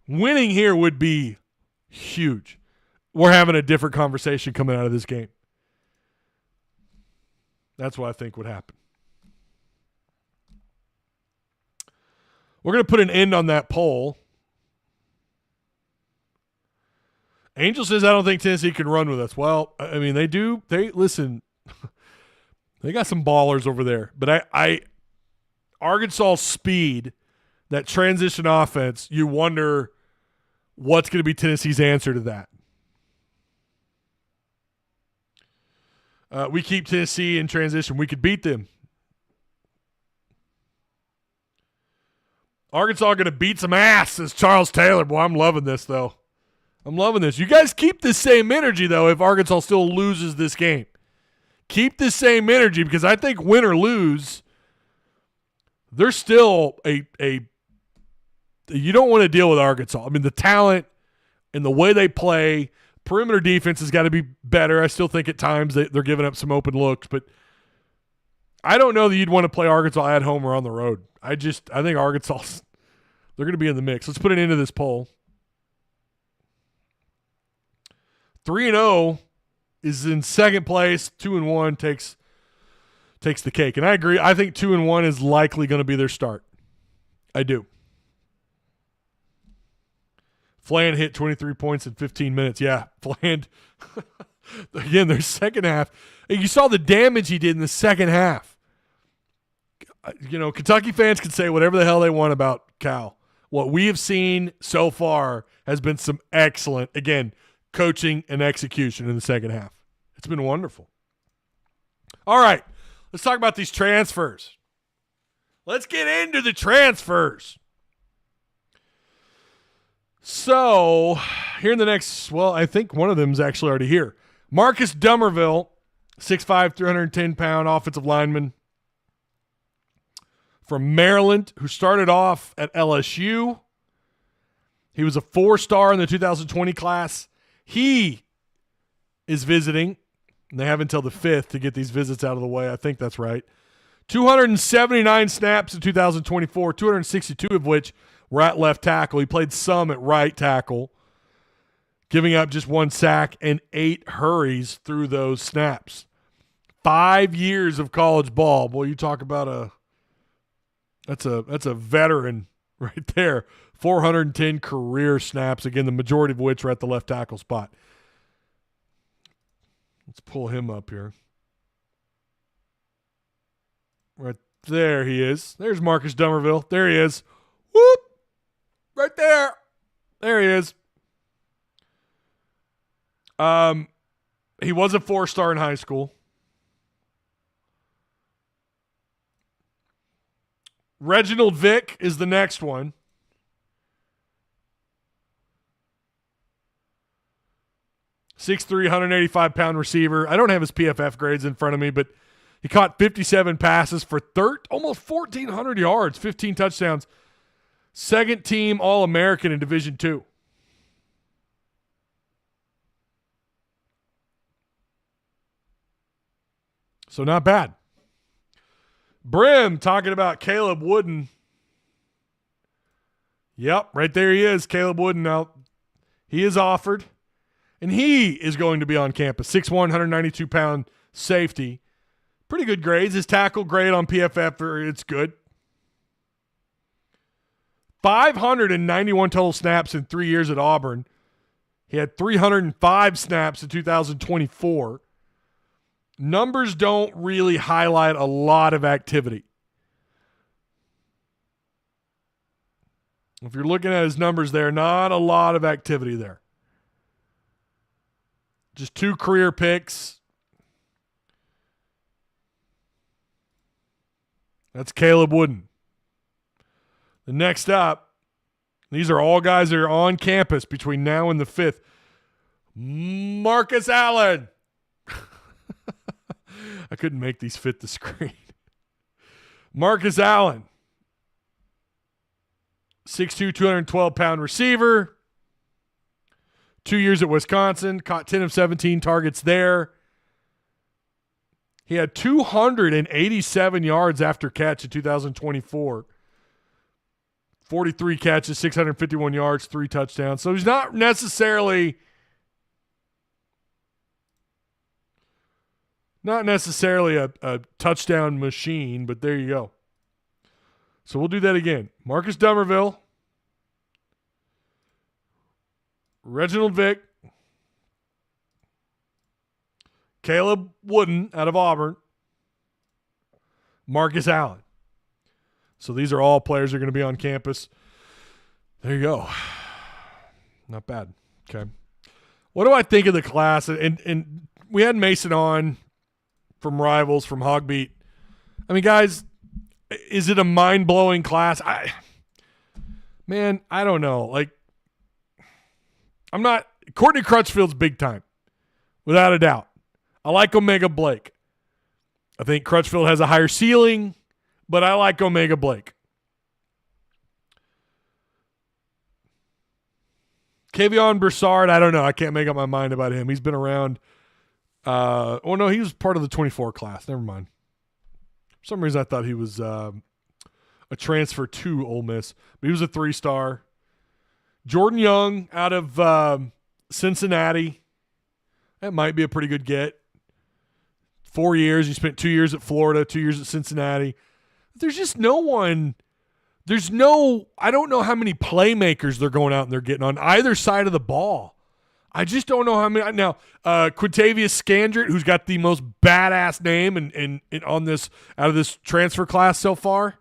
Speaker 1: Winning here would be huge. We're having a different conversation coming out of this game. That's what I think would happen. We're going to put an end on that poll. Angel says, I don't think Tennessee can run with us. Well, I mean, they do. Listen, they got some ballers over there. But Arkansas speed, that transition offense, you wonder what's going to be Tennessee's answer to that. We keep Tennessee in transition. We could beat them. Arkansas going to beat some ass, says Charles Taylor. Boy, I'm loving this, though. I'm loving this. You guys keep the same energy, though, if Arkansas still loses this game. Keep the same energy, because I think win or lose, there's still you don't want to deal with Arkansas. I mean, the talent and the way they play, perimeter defense has got to be better. I still think at times they're giving up some open looks, but I don't know that you'd want to play Arkansas at home or on the road. I think Arkansas, they're going to be in the mix. Let's put an end to this poll. 3-0 is in second place. 2-1 takes the cake. And I agree. I think 2-1 is likely going to be their start. I do. Fland hit 23 points in 15 minutes. Yeah, Fland. Again, their second half. You saw the damage he did in the second half. Kentucky fans can say whatever the hell they want about Cal. What we have seen so far has been some excellent, again, coaching and execution in the second half. It's been wonderful. All right, let's talk about these transfers. Let's get into the transfers. So, here in the next, I think one of them is actually already here. Marcus Dummerville, 6'5", 310-pound offensive lineman from Maryland, who started off at LSU. He was a 4-star in the 2020 class. He is visiting, and they have until the 5th to get these visits out of the way. I think that's right. 279 snaps in 2024, 262 of which were at left tackle. He played some at right tackle, giving up just 1 sack and 8 hurries through those snaps. 5 years of college ball. Boy, you talk about that's a veteran right there. 410 career snaps, again, the majority of which are at the left tackle spot. Let's pull him up here. Right there he is. There's Marcus Dummerville. There he is. Whoop! Right there. There he is. He was a 4-star in high school. Reginald Vick is the next one. 6'3", 185-pound receiver. I don't have his PFF grades in front of me, but he caught 57 passes for almost 1,400 yards, 15 touchdowns. Second team All-American in Division II. So not bad. Brim talking about Caleb Wooden. Yep, right there he is, Caleb Wooden. Now, he is offered, and he is going to be on campus. 6'1", 192-pound safety. Pretty good grades. His tackle grade on PFF, it's good. 591 total snaps in 3 years at Auburn. He had 305 snaps in 2024. Numbers don't really highlight a lot of activity. If you're looking at his numbers there, not a lot of activity there. Just 2 career picks. That's Caleb Wooden. The next up, these are all guys that are on campus between now and the 5th. Marcus Allen. I couldn't make these fit the screen. Marcus Allen. 6'2", 212-pound receiver. 2 years at Wisconsin. Caught 10 of 17 targets there. He had 287 yards after catch in 2024. 43 catches, 651 yards, 3 touchdowns. So he's not necessarily a touchdown machine, but there you go. So we'll do that again. Marcus Dummerville, Reginald Vick, Caleb Wooden out of Auburn, Marcus Allen. So these are all players that are going to be on campus. There you go. Not bad. Okay. What do I think of the class? And we had Mason on from Rivals, from Hogbeat. I mean, guys, is it a mind-blowing class? I don't know. Like, I'm not – Courtney Crutchfield's big time, without a doubt. I like Omega Blake. I think Crutchfield has a higher ceiling, but I like Omega Blake. Kavion Broussard, I don't know. I can't make up my mind about him. He's been around – no, he was part of the 24 class. Never mind. For some reason, I thought he was a transfer to Ole Miss, but he was a 3-star. Jordan Young out of Cincinnati. That might be a pretty good get. 4 years. He spent 2 years at Florida, 2 years at Cincinnati. There's just no one. I don't know how many playmakers they're going out and they're getting on either side of the ball. I just don't know how many. Now, Quintavious Scandrett, who's got the most badass name in on this out of this transfer class so far,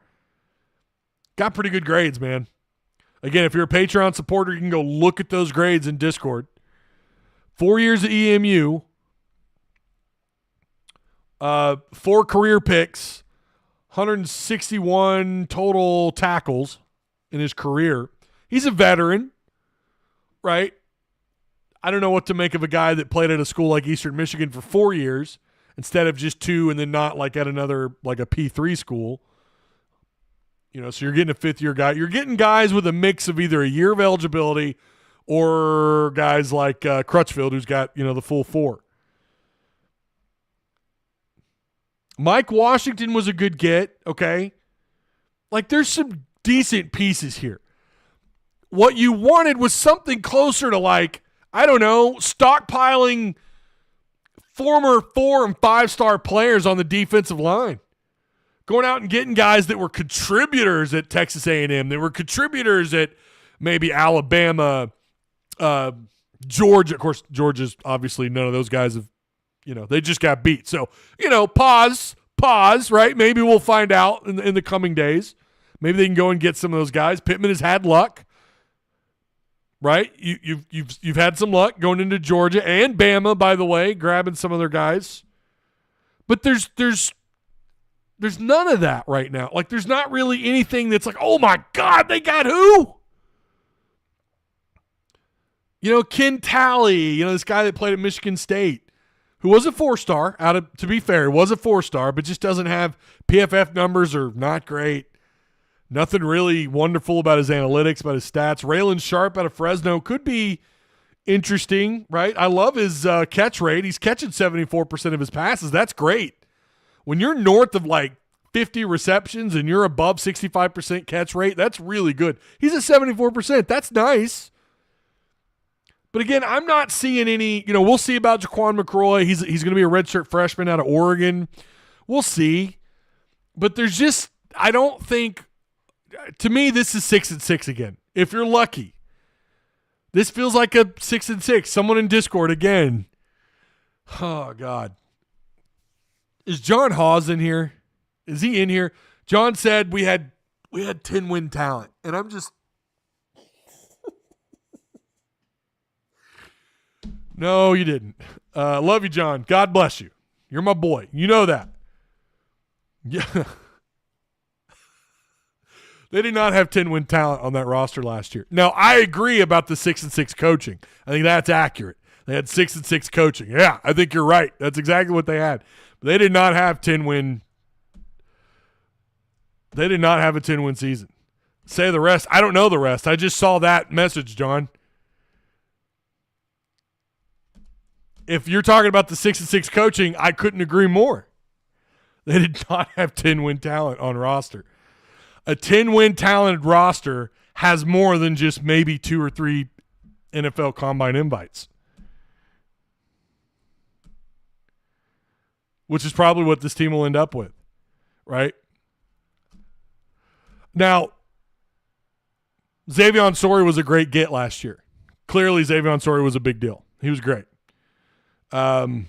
Speaker 1: got pretty good grades, man. Again, if you're a Patreon supporter, you can go look at those grades in Discord. 4 years at EMU, 4 career picks, 161 total tackles in his career. He's a veteran, right? I don't know what to make of a guy that played at a school like Eastern Michigan for 4 years instead of just 2 and then not like at another like a P3 school. So you're getting a fifth-year guy. You're getting guys with a mix of either a year of eligibility or guys like Crutchfield who's got, the full 4. Mike Washington was a good get, okay? Like there's some decent pieces here. What you wanted was something closer to like, I don't know, stockpiling former 4 and 5-star players on the defensive line. Going out and getting guys that were contributors at Texas A&M, that were contributors at maybe Alabama, Georgia. Of course, Georgia's obviously none of those guys have, they just got beat. So, pause, right? Maybe we'll find out in the coming days. Maybe they can go and get some of those guys. Pittman has had luck. Right, you've had some luck going into Georgia and Bama, by the way, grabbing some of their guys, but there's none of that right now. Like there's not really anything that's like, oh my God, they got who? Ken Talley, this guy that played at Michigan State, who was a 4-star. To be fair, was a 4-star, but just doesn't have PFF numbers are not great. Nothing really wonderful about his analytics, about his stats. Raylan Sharp out of Fresno could be interesting, right? I love his catch rate. He's catching 74% of his passes. That's great. When you're north of like 50 receptions and you're above 65% catch rate, that's really good. He's at 74%. That's nice. But again, I'm not seeing any, we'll see about Jac'Qawn McCroy. He's going to be a redshirt freshman out of Oregon. We'll see. But there's just, I don't think, to me, this is 6-6 again. If you're lucky, this feels like a 6-6. Someone in Discord again. Oh God, is John Hawes in here? Is he in here? John said we had 10-win talent, and I'm just no, you didn't. Love you, John. God bless you. You're my boy. You know that. Yeah. They did not have 10-win talent on that roster last year. Now, I agree about the 6-6 coaching. I think that's accurate. They had 6-6 coaching. Yeah, I think you're right. That's exactly what they had. But they did not have 10-win. They did not have a 10-win season. Say the rest. I don't know the rest. I just saw that message, John. If you're talking about the 6-6 coaching, I couldn't agree more. They did not have 10-win talent on roster. A 10-win talented roster has more than just maybe 2 or 3 NFL Combine invites, which is probably what this team will end up with, right? Now, Xavion Sorey was a great get last year. Clearly, Xavion Sorey was a big deal. He was great. Taylon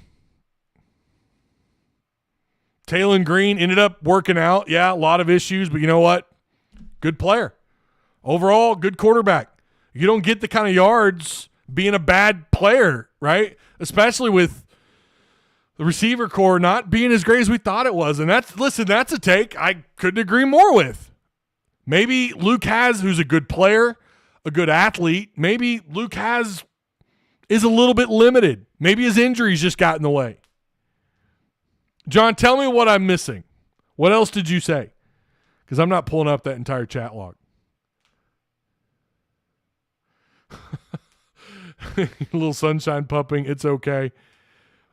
Speaker 1: Green ended up working out. Yeah, a lot of issues, but you know what? Good player. Overall, good quarterback. You don't get the kind of yards being a bad player, right? Especially with the receiver core not being as great as we thought it was. And that's a take I couldn't agree more with. Maybe Luke Has, who's a good player, a good athlete, maybe Luke Has is a little bit limited. Maybe his injuries just got in the way. John, tell me what I'm missing. What else did you say? Because I'm not pulling up that entire chat log. A little sunshine pumping. It's okay.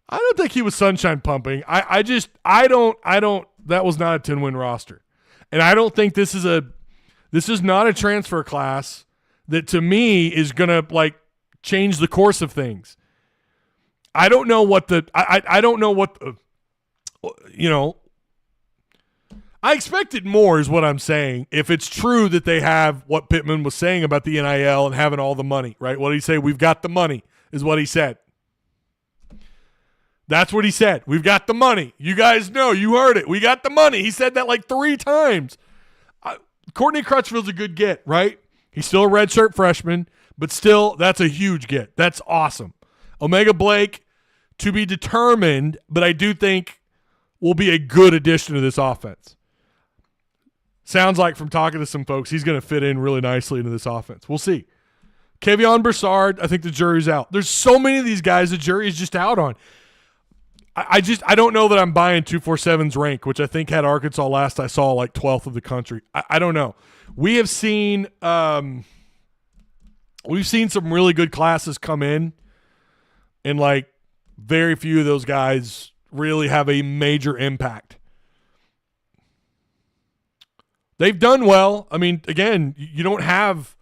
Speaker 1: I don't think he was sunshine pumping. I don't. That was not a 10-win roster. And I don't think this is not a transfer class that to me is going to like change the course of things. I don't know what I don't know what the, I expected more is what I'm saying. If it's true that they have what Pittman was saying about the NIL and having all the money, right? What did he say? We've got the money is what he said. That's what he said. We've got the money. You guys know. You heard it. We got the money. He said that like 3 times. Courtney Crutchfield's a good get, right? He's still a redshirt freshman, but still, that's a huge get. That's awesome. Omega Blake, to be determined, but I do think will be a good addition to this offense. Sounds like from talking to some folks, he's going to fit in really nicely into this offense. We'll see. Kevion Broussard, I think the jury's out. There's so many of these guys the jury is just out on. I don't know that I'm buying 247's rank, which I think had Arkansas last I saw like 12th of the country. I don't know. We have seen we've seen some really good classes come in, and like very few of those guys really have a major impact. They've done well. I mean, again, you don't have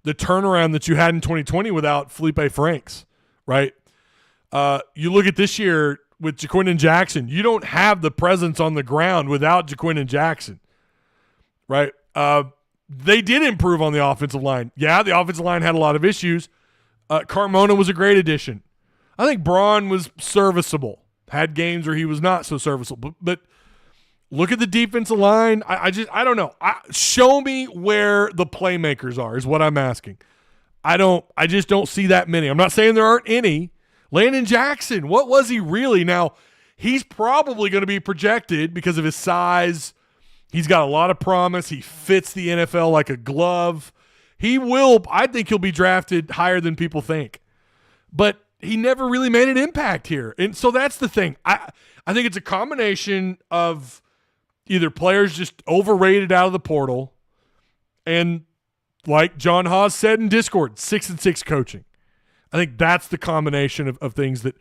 Speaker 1: the turnaround that you had in 2020 without Felipe Franks, right? You look at this year with Jac'Qawn and Jackson. You don't have the presence on the ground without Jac'Qawn and Jackson, right? They did improve on the offensive line. Yeah, the offensive line had a lot of issues. Carmona was a great addition. I think Braun was serviceable. Had games where he was not so serviceable. But look at the defensive line. I don't know. Show me where the playmakers are is what I'm asking. I just don't see that many. I'm not saying there aren't any. Landon Jackson, what was he really? Now, he's probably going to be projected because of his size. He's got a lot of promise. He fits the NFL like a glove. I think he'll be drafted higher than people think. But he never really made an impact here. And so that's the thing. I think it's a combination of either players just overrated out of the portal and, like John Haas said in Discord, 6-6 coaching. I think that's the combination of things that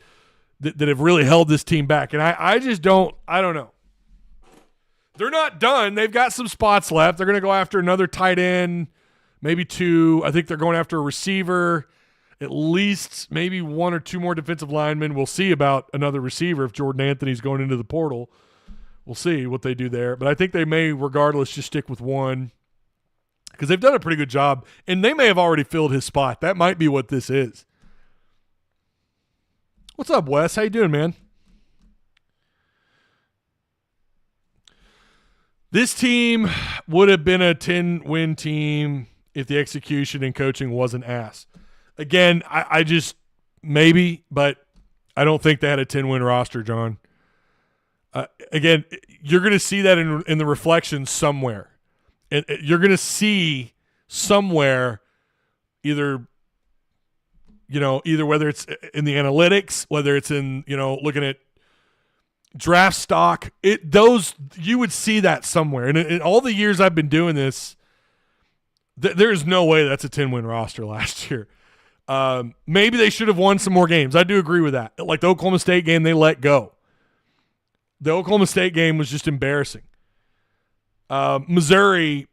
Speaker 1: have really held this team back. And I don't know. They're not done. They've got some spots left. They're going to go after another tight end, maybe two. I think they're going after a receiver, at least maybe one or two more defensive linemen. We'll see about another receiver if Jordan Anthony's going into the portal. We'll see what they do there. But I think they may, regardless, just stick with one because they've done a pretty good job. And they may have already filled his spot. That might be what this is. What's up, Wes? How you doing, man? This team would have been a 10-win team if the execution and coaching wasn't ass. Again, I just maybe, but I don't think they had a 10-win roster, John. Again, you're going to see that in the reflections somewhere. You're going to see somewhere either whether it's in the analytics, whether it's in, looking at draft stock, you would see that somewhere. And in all the years I've been doing this, there's no way that's a 10-win roster last year. Maybe they should have won some more games. I do agree with that. Like the Oklahoma State game, they let go. The Oklahoma State game was just embarrassing. Missouri,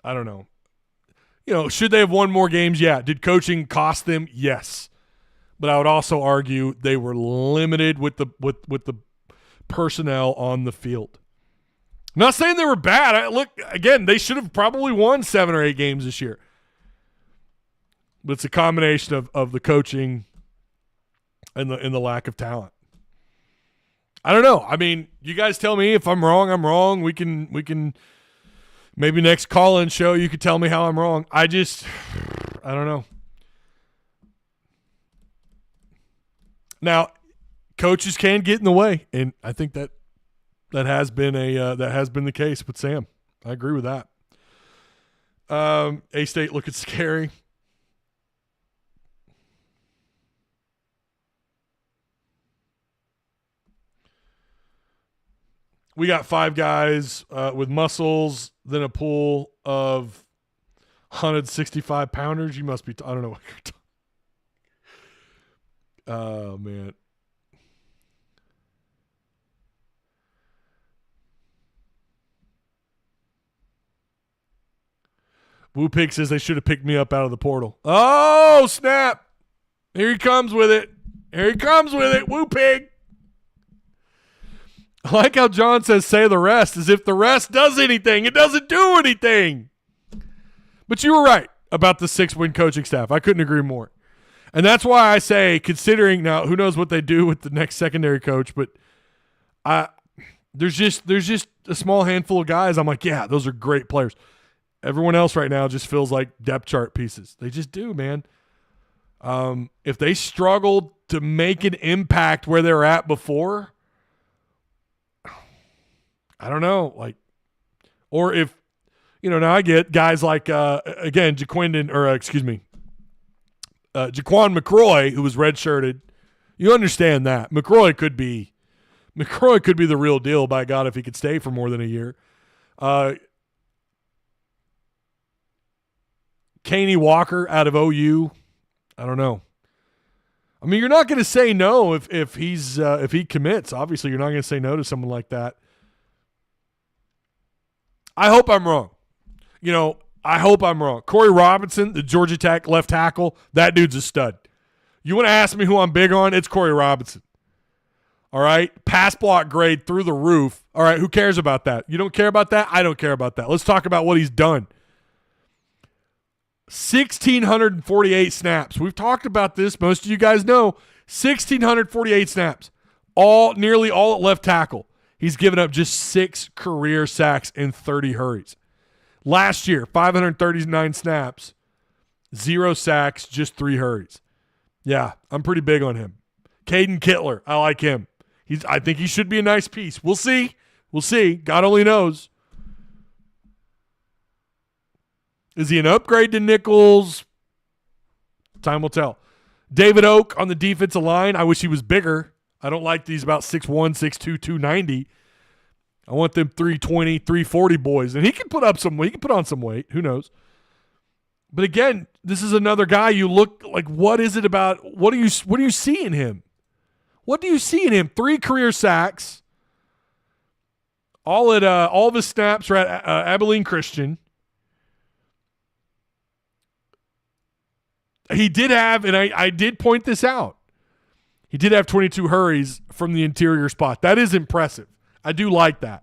Speaker 1: I don't know. Should they have won more games? Yeah. Did coaching cost them? Yes. But I would also argue they were limited with the personnel on the field. I'm not saying they were bad. Look, again, they should have probably won 7 or 8 games this year. But it's a combination of the coaching and the lack of talent. I don't know. I mean, you guys tell me if I'm wrong. I'm wrong. We can maybe next call-in show you could tell me how I'm wrong. I don't know. Now, coaches can get in the way, and I think that has been the case with Sam. I agree with that. A-State looking scary. We got 5 guys with muscles, then a pool of 165-pounders. You must be I don't know what you're talking. Oh, man. Woo Pig says they should have picked me up out of the portal. Oh, snap. Here he comes with it. Woo Pig. I like how John says say the rest as if the rest does anything. It doesn't do anything. But you were right about the 6-win coaching staff. I couldn't agree more. And that's why I say, considering now, who knows what they do with the next secondary coach, but there's just a small handful of guys. I'm like, yeah, those are great players. Everyone else right now just feels like depth chart pieces. They just do, man. If they struggled to make an impact where they're at before, I don't know, or if, Now I get guys like, again, Jac'Qawn McCroy, who was redshirted. You understand that. McCroy could be the real deal, by God, if he could stay for more than a year. Caney Walker out of OU. I don't know. I mean, you're not going to say no if he commits. Obviously, you're not going to say no to someone like that. I hope I'm wrong. I hope I'm wrong. Corey Robinson, the Georgia Tech left tackle, that dude's a stud. You want to ask me who I'm big on? It's Corey Robinson. All right? Pass block grade through the roof. All right, who cares about that? You don't care about that? I don't care about that. Let's talk about what he's done. 1,648 snaps. We've talked about this. Most of you guys know. 1,648 snaps. Nearly all at left tackle. He's given up just 6 career sacks and 30 hurries. Last year, 539 snaps, 0 sacks, just 3 hurries. Yeah, I'm pretty big on him. Caden Kittler, I like him. I think he should be a nice piece. We'll see. God only knows. Is he an upgrade to Nichols? Time will tell. David Oak on the defensive line. I wish he was bigger. I don't like these about 6'1", 6'2", 290. I want them 320, 340 boys. And he can put on some weight. Who knows? But again, this is another guy you look like, what is it about? What do you see in him? What do you see in him? 3 career sacks. All of his snaps are at Abilene Christian. He did have, and I did point this out, he did have 22 hurries from the interior spot. That is impressive. I do like that.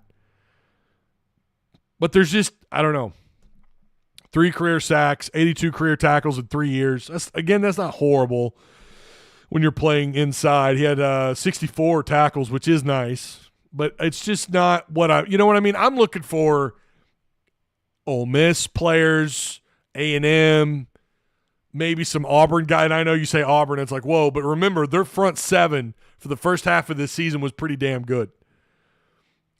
Speaker 1: But there's just, I don't know, 3 career sacks, 82 career tackles in 3 years. That's not horrible when you're playing inside. He had 64 tackles, which is nice. But it's just not you know what I mean? I'm looking for Ole Miss players, A&M, maybe some Auburn guy. And I know you say Auburn, it's like, whoa. But remember, their front 7 for the first half of this season was pretty damn good.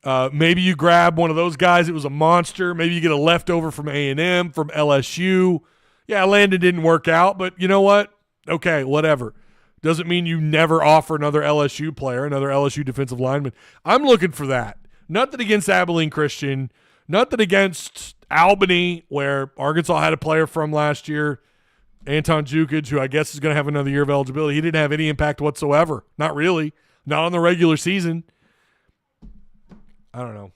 Speaker 1: Maybe you grab one of those guys. It was a monster. Maybe you get a leftover from A&M, from LSU. Yeah, Landon didn't work out, but you know what? Okay, whatever. Doesn't mean you never offer another LSU player, another LSU defensive lineman. I'm looking for that. Nothing against Abilene Christian. Nothing against Albany, where Arkansas had a player from last year, Anton Jukic, who I guess is going to have another year of eligibility. He didn't have any impact whatsoever. Not really. Not on the regular season. I don't know.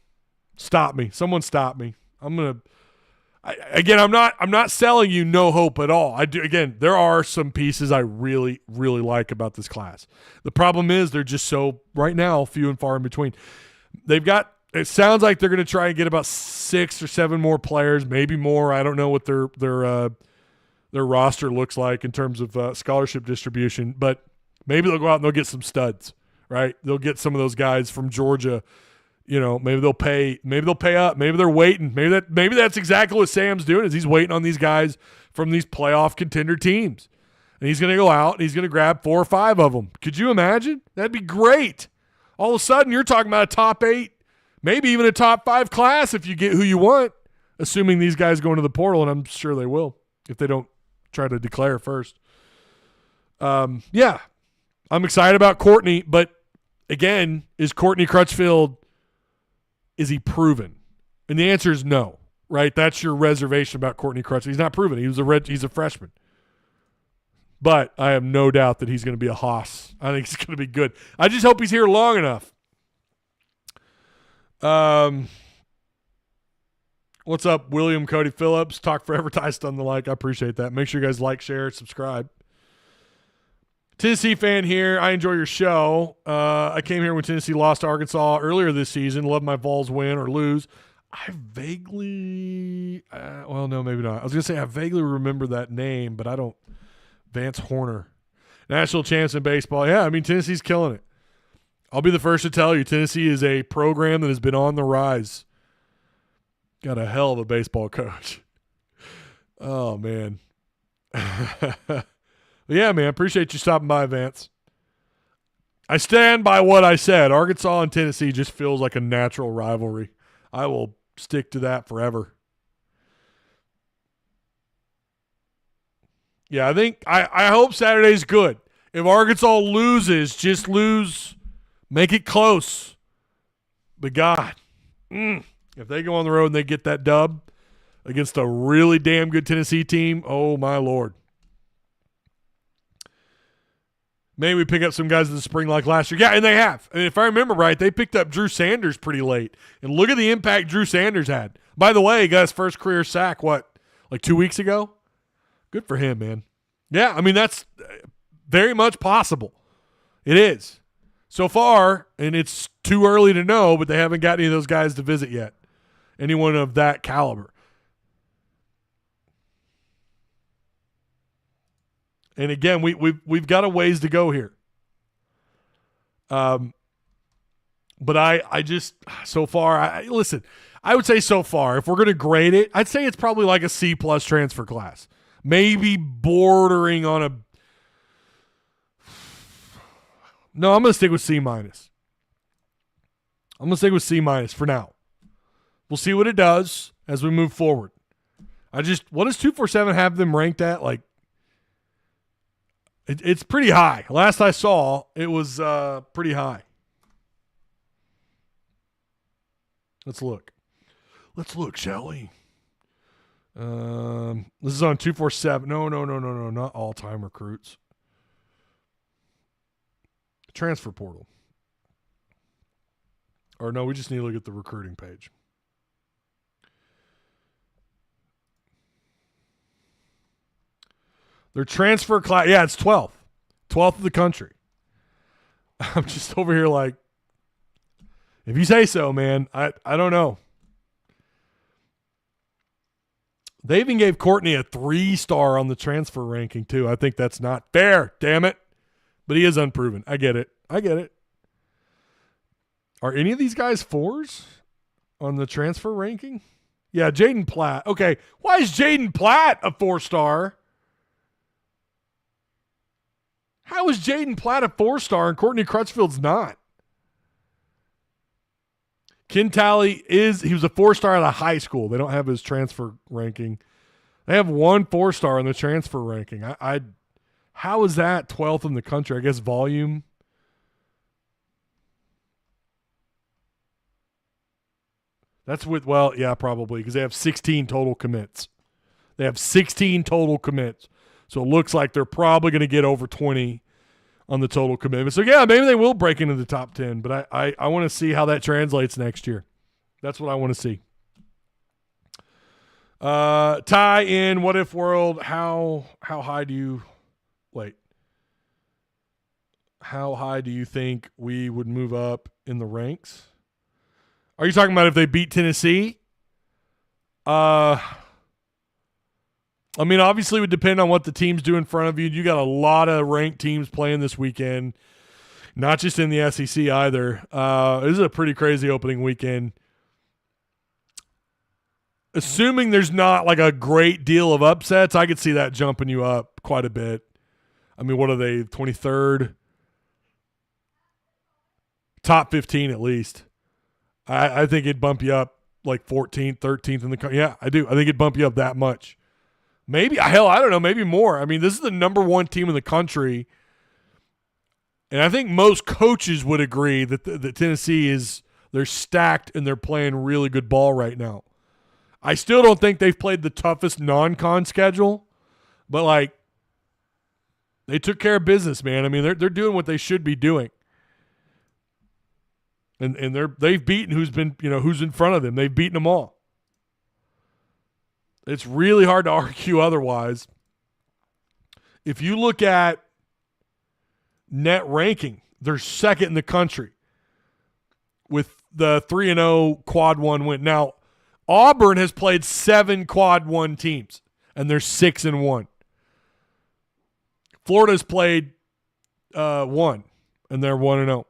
Speaker 1: Stop me. Someone stop me. I'm not selling you no hope at all. Again, there are some pieces I really, really like about this class. The problem is they're just so, right now, few and far in between. It sounds like they're going to try and get about 6 or 7 more players, maybe more. I don't know what their roster looks like in terms of scholarship distribution, but maybe they'll go out and they'll get some studs, right? They'll get some of those guys from Georgia. Maybe they'll pay up. Maybe they're waiting. Maybe that's exactly what Sam's doing, is he's waiting on these guys from these playoff contender teams. And he's going to go out and he's going to grab 4 or 5 of them. Could you imagine? That'd be great. All of a sudden, you're talking about a top 8, maybe even a top 5 class if you get who you want, assuming these guys go into the portal, and I'm sure they will if they don't try to declare first. Yeah, I'm excited about Courtney, but again, is Courtney Crutchfield, is he proven? And the answer is no, right? That's your reservation about Courtney Crutchfield. He's not proven. He's a freshman. But I have no doubt that he's going to be a hoss. I think he's going to be good. I just hope he's here long enough. What's up, William Cody Phillips? Talk Forever Tyson on the like. I appreciate that. Make sure you guys like, share, subscribe. Tennessee fan here. I enjoy your show. I came here when Tennessee lost to Arkansas earlier this season. Love my Vols win or lose. I vaguely no, maybe not. I was going to say I vaguely remember that name, but I don't. Vance Horner. National champs in baseball. Yeah, I mean, Tennessee's killing it. I'll be the first to tell you, Tennessee is a program that has been on the rise. Got a hell of a baseball coach. Oh, man. Yeah, man, appreciate you stopping by, Vance. I stand by what I said. Arkansas and Tennessee just feels like a natural rivalry. I will stick to that forever. Yeah, I hope Saturday's good. If Arkansas loses, just lose. Make it close. But God, if they go on the road and they get that dub against a really damn good Tennessee team, oh my Lord. Maybe we pick up some guys in the spring like last year. Yeah, and they have. And if I remember right, they picked up Drew Sanders pretty late. And look at the impact Drew Sanders had. By the way, he got his first career sack, like 2 weeks ago? Good for him, man. Yeah, I mean, that's very much possible. It is. So far, and it's too early to know, but they haven't got any of those guys to visit yet. Anyone of that caliber. And again, we've got a ways to go here. But I just so far, listen. I would say so far, if we're going to grade it, I'd say it's probably like a C+ transfer class, maybe bordering on a. No, I'm going to stick with C-. I'm going to stick with C- for now. We'll see what it does as we move forward. What does 247 have them ranked at? Like. It's pretty high. Last I saw, it was pretty high. Let's look. Shall we? This is on 247. No, not all-time recruits. Transfer portal. Or no, we just need to look at the recruiting page. Their transfer class, yeah, it's 12th. 12th of the country. I'm just over here like, if you say so, man, I don't know. They even gave Courtney a 3-star on the transfer ranking, too. I think that's not fair, damn it. But he is unproven. I get it. Are any of these guys 4s on the transfer ranking? Yeah, Jaden Platt. Okay, why is Jaden Platt a 4-star? How is Jaden Platt a 4-star and Courtney Crutchfield's not? Ken Talley he was a 4-star out of high school. They don't have his transfer ranking. They have one 4-star in the transfer ranking. How is that 12th in the country? I guess volume. That's probably because they have 16 total commits. So it looks like they're probably going to get over 20 on the total commitment. So, yeah, maybe they will break into the top 10, but I want to see how that translates next year. That's what I want to see. Ty in What If World, how high do you think we would move up in the ranks? Are you talking about if they beat Tennessee? I mean, obviously it would depend on what the teams do in front of you. You got a lot of ranked teams playing this weekend, not just in the SEC either. This is a pretty crazy opening weekend. Assuming there's not like a great deal of upsets, I could see that jumping you up quite a bit. I mean, what are they, 23rd? Top 15 at least. I think it'd bump you up like 14th, 13th in the country. Yeah, I do. I think it'd bump you up that much. Maybe, hell, I don't know, maybe more. I mean, this is the number 1 team in the country. And I think most coaches would agree that Tennessee they're stacked and they're playing really good ball right now. I still don't think they've played the toughest non-con schedule, but like they took care of business, man. I mean, they're doing what they should be doing. And they've beaten who's in front of them. They've beaten them all. It's really hard to argue otherwise. If you look at net ranking, they're second in the country with the 3-0 quad 1 win. Now, Auburn has played 7 quad 1 teams, and they're 6-1. Florida's played 1, and they're 1-0.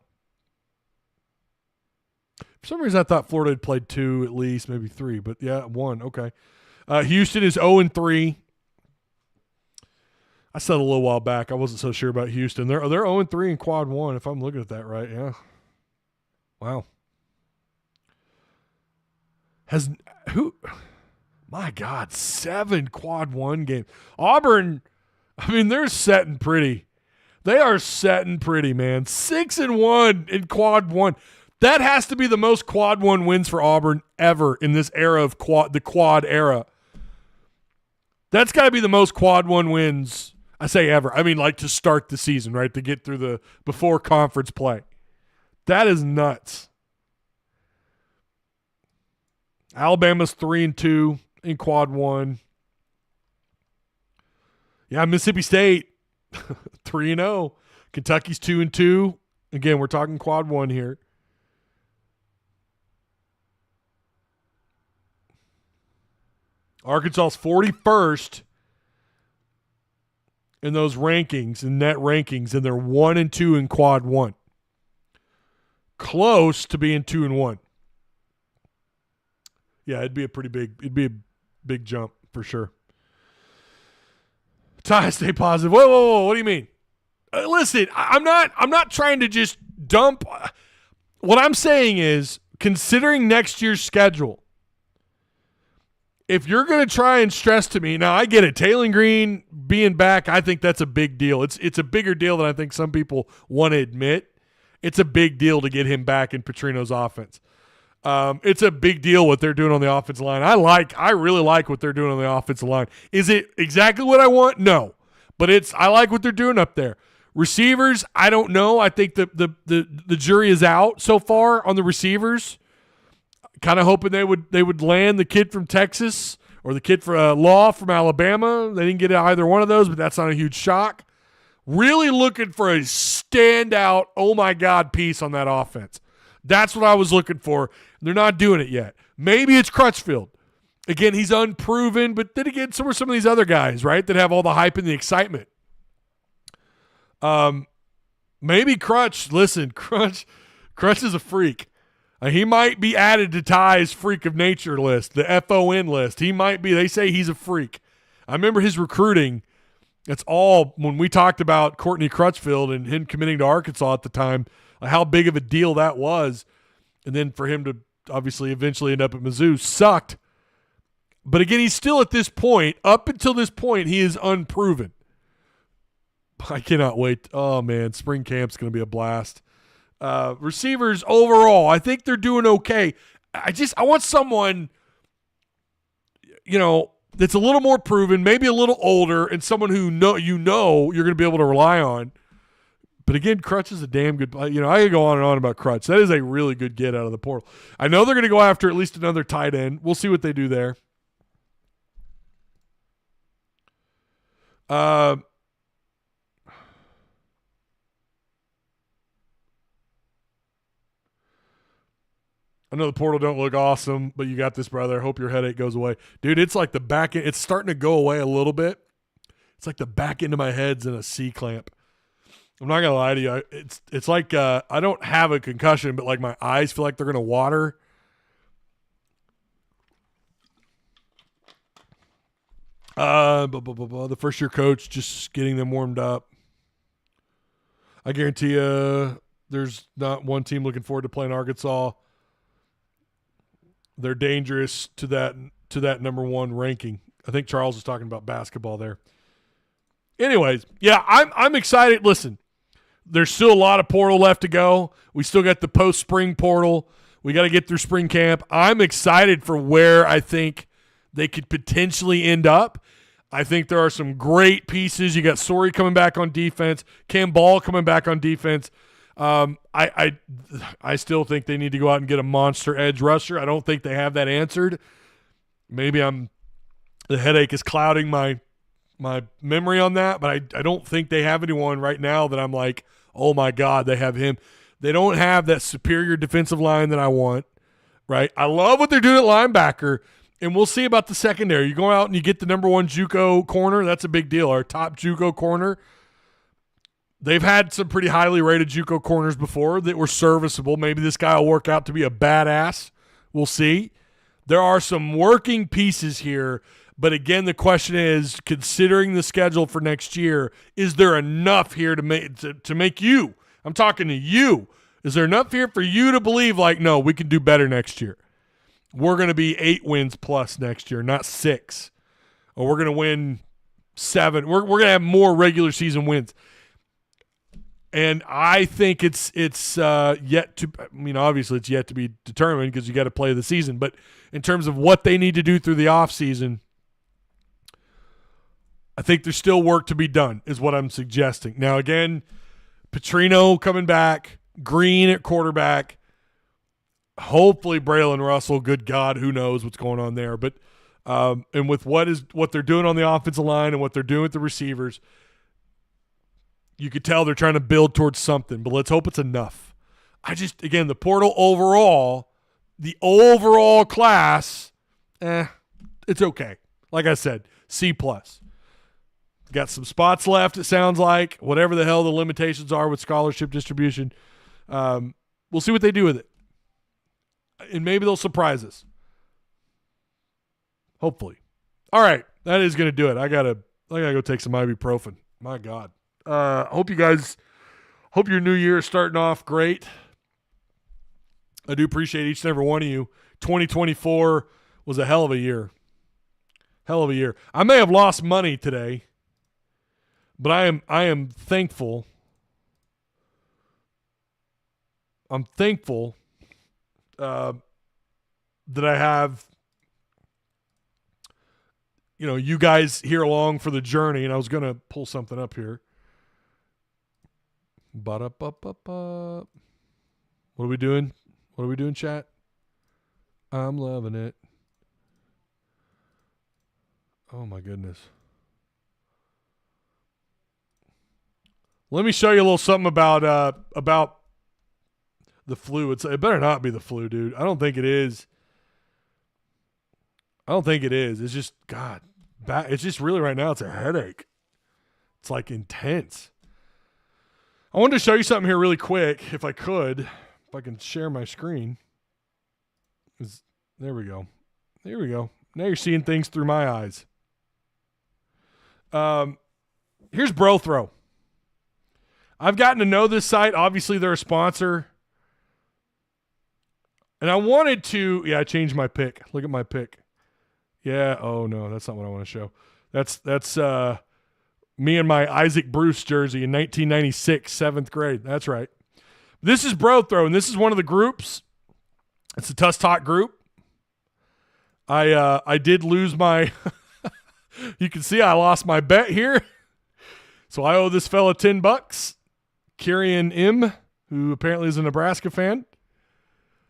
Speaker 1: For some reason, I thought Florida had played 2 at least, maybe 3, but yeah, 1. Okay. Houston is 0-3. I said a little while back I wasn't so sure about Houston. They're 0-3 in quad 1, if I'm looking at that right. Yeah. Wow. My God, 7 quad 1 games. Auburn, I mean, they're setting pretty. They are setting pretty, man. 6-1 in quad one. That has to be the most quad one wins for Auburn ever in this era of the quad era. That's got to be the most quad one wins, I say ever. I mean, like to start the season, right? To get through the before conference play. That is nuts. Alabama's 3-2 in quad one. Yeah, Mississippi State 3-0. Kentucky's 2-2. Again, we're talking quad one here. Arkansas's 41st in those rankings, in net rankings, and they're 1-2 in quad one. Close to being 2-1. Yeah, it'd be a big jump for sure. Ty, stay positive. Whoa, what do you mean? Listen, I'm not trying to just dump. What I'm saying is, considering next year's schedule, if you're going to try and stress to me, now I get it. Taylen Green being back, I think that's a big deal. It's a bigger deal than I think some people want to admit. It's a big deal to get him back in Petrino's offense. It's a big deal what they're doing on the offensive line. I really like what they're doing on the offensive line. Is it exactly what I want? No. But I like what they're doing up there. Receivers, I don't know. I think the jury is out so far on the receivers. Kind of hoping they would land the kid from Texas or the kid for Law from Alabama. They didn't get either one of those, but that's not a huge shock. Really looking for a standout, oh my God, piece on that offense. That's what I was looking for. They're not doing it yet. Maybe it's Crutchfield. Again, he's unproven, but then again, so are some of these other guys, right, that have all the hype and the excitement. Maybe Crutch. Listen, Crutch is a freak. He might be added to Ty's freak of nature list, the FON list. He might be. They say he's a freak. I remember his recruiting. That's all when we talked about Courtney Crutchfield and him committing to Arkansas at the time, how big of a deal that was. And then for him to obviously eventually end up at Mizzou sucked. But again, he's still at this point. Up until this point, he is unproven. I cannot wait. Oh, man, spring camp's going to be a blast. Receivers overall, I think they're doing okay. I want someone, that's a little more proven, maybe a little older, and someone who you're going to be able to rely on. But again, Crutch is a damn good. I could go on and on about Crutch. That is a really good get out of the portal. I know they're going to go after at least another tight end. We'll see what they do there. I know the portal don't look awesome, but you got this, brother. Hope your headache goes away. Dude, it's like the back end. It's starting to go away a little bit. It's like the back end of my head's in a C-clamp. I'm not going to lie to you. It's like I don't have a concussion, but like my eyes feel like they're going to water. The first-year coach just getting them warmed up. I guarantee you there's not one team looking forward to playing Arkansas. They're dangerous to that number one ranking. I think Charles was talking about basketball there. Anyways, yeah, I'm excited. Listen, there's still a lot of portal left to go. We still got the post-spring portal. We got to get through spring camp. I'm excited for where I think they could potentially end up. I think there are some great pieces. You got Sorey coming back on defense, Cam Ball coming back on defense. I still think they need to go out and get a monster edge rusher. I don't think they have that answered. Maybe the headache is clouding my memory on that, but I don't think they have anyone right now that I'm like, oh my God, they have him. They don't have that superior defensive line that I want, right? I love what they're doing at linebacker, and we'll see about the secondary. You go out and you get the number one JUCO corner, that's a big deal. Our top JUCO corner. They've had some pretty highly rated JUCO corners before that were serviceable. Maybe this guy will work out to be a badass. We'll see. There are some working pieces here, but again, the question is, considering the schedule for next year, is there enough here to make you? I'm talking to you. Is there enough here for you to believe like, no, we can do better next year? We're going to be 8 wins plus next year, not 6. Or we're going to win 7. We're going to have more regular season wins. And I think it's yet to, I mean, obviously it's yet to be determined because you got to play the season. But in terms of what they need to do through the offseason, I think there's still work to be done is what I'm suggesting. Now, again, Petrino coming back, Green at quarterback, hopefully Braylon Russell, good God, who knows what's going on there. But and with what they're doing on the offensive line and what they're doing with the receivers, you could tell they're trying to build towards something, but let's hope it's enough. Again, the portal overall, the overall class, it's okay. Like I said, C+. Got some spots left, it sounds like. Whatever the hell the limitations are with scholarship distribution. We'll see what they do with it. And maybe they'll surprise us. Hopefully. All right, that is going to do it. I gotta go take some ibuprofen. My God. Hope your new year is starting off great. I do appreciate each and every one of you. 2024 was a hell of a year. Hell of a year. I may have lost money today, but I am thankful. I'm thankful that I have, you guys here along for the journey. And I was going to pull something up here. What are we doing? What are we doing, chat? I'm loving it. Oh, my goodness. Let me show you a little something about the flu. It better not be the flu, dude. I don't think it is. It's just, God, it's just really right now, it's a headache. It's like intense. I wanted to show you something here really quick, if I can share my screen. There we go. Now you're seeing things through my eyes. Here's BroThrow. I've gotten to know this site. Obviously, they're a sponsor. And I wanted to, I changed my pick. Look at my pick. Yeah, oh no, that's not what I want to show. That's me and my Isaac Bruce jersey in 1996, 7th grade. That's right. This is BroThrow, and this is one of the groups. It's a Tusk Talk group. I did lose my you can see I lost my bet here. So I owe this fella $10. Kieran M., who apparently is a Nebraska fan.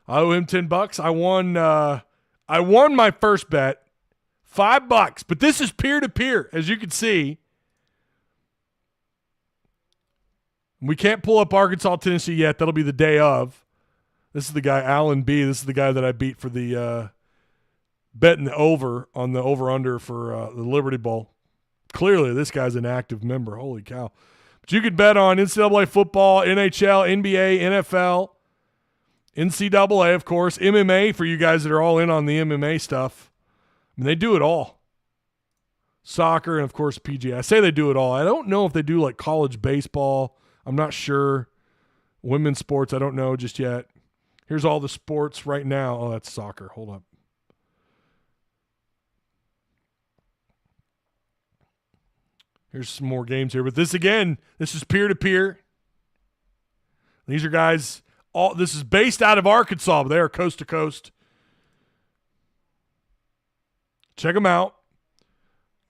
Speaker 1: I owe him $10. I won my first bet, $5. But this is peer-to-peer, as you can see. We can't pull up Arkansas, Tennessee yet. That'll be the day of. This is the guy, Alan B. This is the guy that I beat for the betting the over on the over-under for the Liberty Bowl. Clearly, this guy's an active member. Holy cow. But you could bet on NCAA football, NHL, NBA, NFL, NCAA, of course, MMA for you guys that are all in on the MMA stuff. I mean, they do it all. Soccer and, of course, PGA. I say they do it all. I don't know if they do, like, college baseball. I'm not sure. Women's sports, I don't know just yet. Here's all the sports right now. Oh, that's soccer. Hold up. Here's some more games here. But this, again, this is peer-to-peer. These are guys, this is based out of Arkansas, but they are coast to coast. Check them out.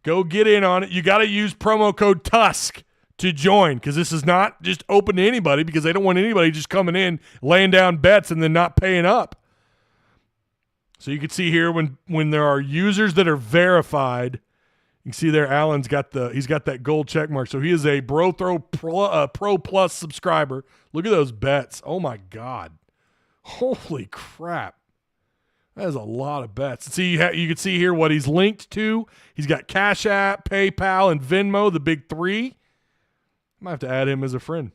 Speaker 1: Go get in on it. You got to use promo code TUSK to join, because this is not just open to anybody, because they don't want anybody just coming in, laying down bets, and then not paying up. So you can see here when there are users that are verified, you can see there Alan's he's got that gold check mark. So he is a BroThrow Pro Plus subscriber. Look at those bets. Oh, my God. Holy crap. That is a lot of bets. See, you can see here what he's linked to. He's got Cash App, PayPal, and Venmo, the big three. I might have to add him as a friend.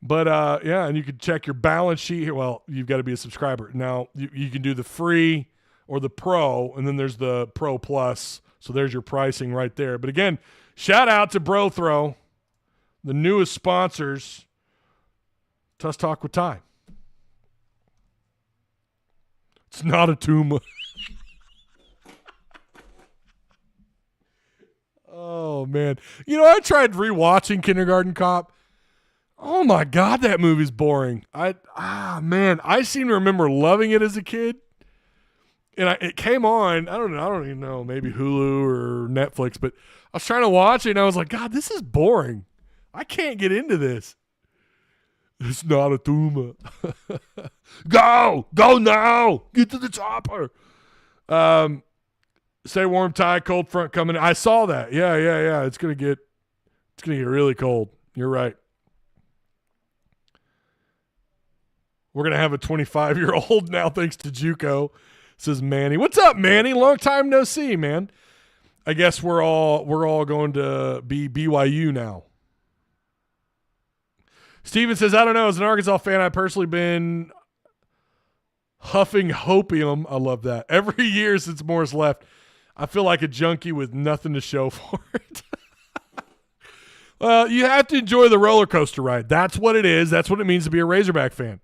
Speaker 1: But, and you can check your balance sheet here. Well, you've got to be a subscriber. Now, you can do the free or the pro, and then there's the Pro Plus. So there's your pricing right there. But, again, shout out to BroThrow, the newest sponsors, Tusk Talk with Ty. It's not a tumor. Oh, man. You know, I tried rewatching Kindergarten Cop. Oh my God, that movie's boring. Man, I seem to remember loving it as a kid. And it came on, I don't even know, maybe Hulu or Netflix, but I was trying to watch it and I was like, God, this is boring. I can't get into this. It's not a tumor. Go now. Get to the chopper. Stay warm, Ty. Cold front coming. I saw that. Yeah. It's gonna get really cold. You're right. We're gonna have a 25-year-old now, thanks to JUCO. Says Manny. What's up, Manny? Long time no see, man. I guess we're all going to be BYU now. Steven says, I don't know. As an Arkansas fan, I've personally been huffing hopium. I love that. Every year since Morris left, I feel like a junkie with nothing to show for it. Well, you have to enjoy the roller coaster ride. That's what it is. That's what it means to be a Razorback fan.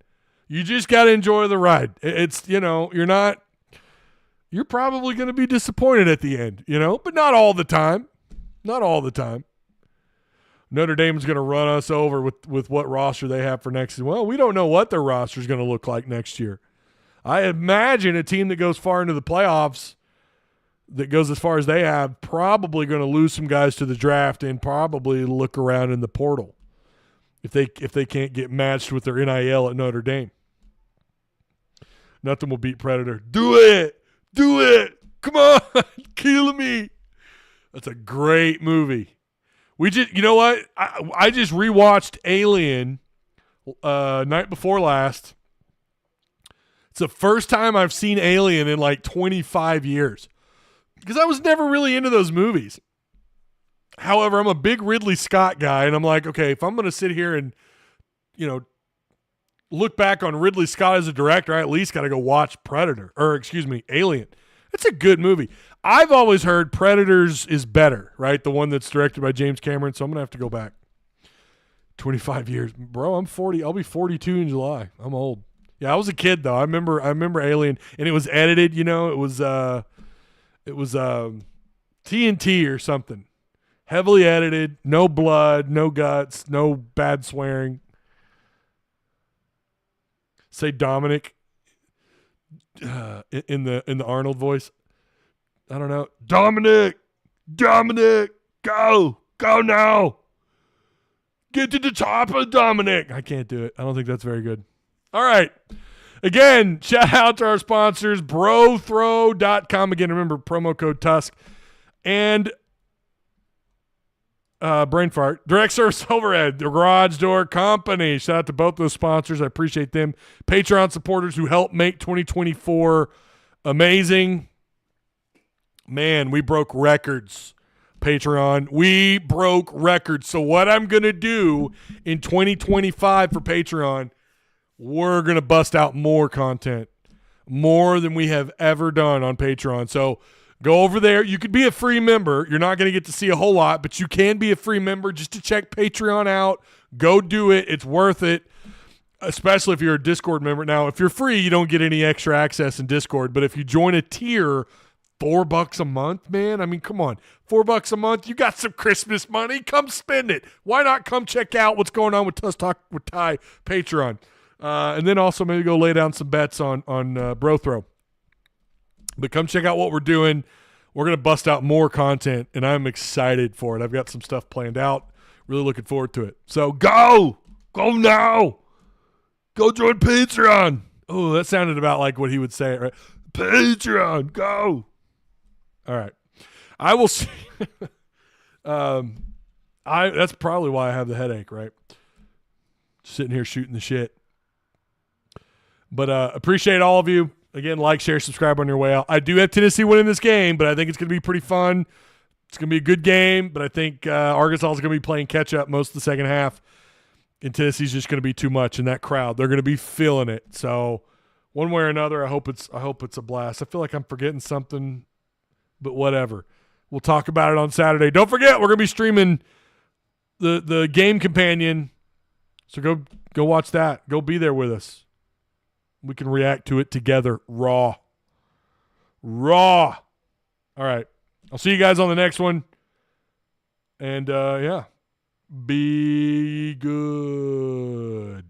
Speaker 1: You just got to enjoy the ride. It's, you're probably going to be disappointed at the end, but not all the time. Not all the time. Notre Dame's going to run us over with what roster they have for next season. Well, we don't know what their roster is going to look like next year. I imagine a team that goes far into the playoffs, that goes as far as they have, probably going to lose some guys to the draft and probably look around in the portal if they can't get matched with their NIL at Notre Dame. Nothing will beat Predator. Do it. Come on. Kill me. That's a great movie. You know what? I just rewatched Alien night before last. It's the first time I've seen Alien in like 25 years because I was never really into those movies. However, I'm a big Ridley Scott guy, and I'm like, okay, if I'm going to sit here and, look back on Ridley Scott as a director, I at least got to go watch Alien. It's a good movie. I've always heard Predators is better, right? The one that's directed by James Cameron, so I'm going to have to go back. 25 years. Bro, I'm 40. I'll be 42 in July. I'm old. Yeah, I was a kid, though. I remember Alien, and it was edited, it was TNT or something. Heavily edited, no blood, no guts, no bad swearing. Say Dominic in the Arnold voice. I don't know. Dominic, go now. Get to the top of Dominic. I can't do it. I don't think that's very good. All right. Again, shout out to our sponsors, BroThrow.com. Again, remember promo code Tusk and brain fart. Direct Service Overhead, the Garage Door Company. Shout out to both those sponsors. I appreciate them. Patreon supporters who help make 2024 amazing. Man, we broke records. Patreon, we broke records. So what I'm going to do in 2025 for Patreon, we're going to bust out more content, more than we have ever done on Patreon. So go over there. You could be a free member. You're not going to get to see a whole lot, but you can be a free member just to check Patreon out. Go do it. It's worth it, especially if you're a Discord member. Now, if you're free, you don't get any extra access in Discord, but if you join a tier, $4 a month, man. I mean, come on. $4 a month. You got some Christmas money. Come spend it. Why not come check out what's going on with Tusk Talk with Ty Patreon? And then also maybe go lay down some bets on BroThrow. But come check out what we're doing. We're going to bust out more content, and I'm excited for it. I've got some stuff planned out. Really looking forward to it. So go now. Go join Patreon. Oh, that sounded about like what he would say, right? Patreon, go. All right. I will see. That's probably why I have the headache, right? Sitting here shooting the shit. But appreciate all of you. Again, like, share, subscribe on your way out. I do have Tennessee winning this game, but I think it's going to be pretty fun. It's going to be a good game, but I think Arkansas is going to be playing catch-up most of the second half, and Tennessee's just going to be too much in that crowd. They're going to be feeling it. So one way or another, I hope it's a blast. I feel like I'm forgetting something, but whatever. We'll talk about it on Saturday. Don't forget, we're going to be streaming the game companion, so go watch that. Go be there with us. We can react to it together. Raw. All right. I'll see you guys on the next one. And, yeah, be good.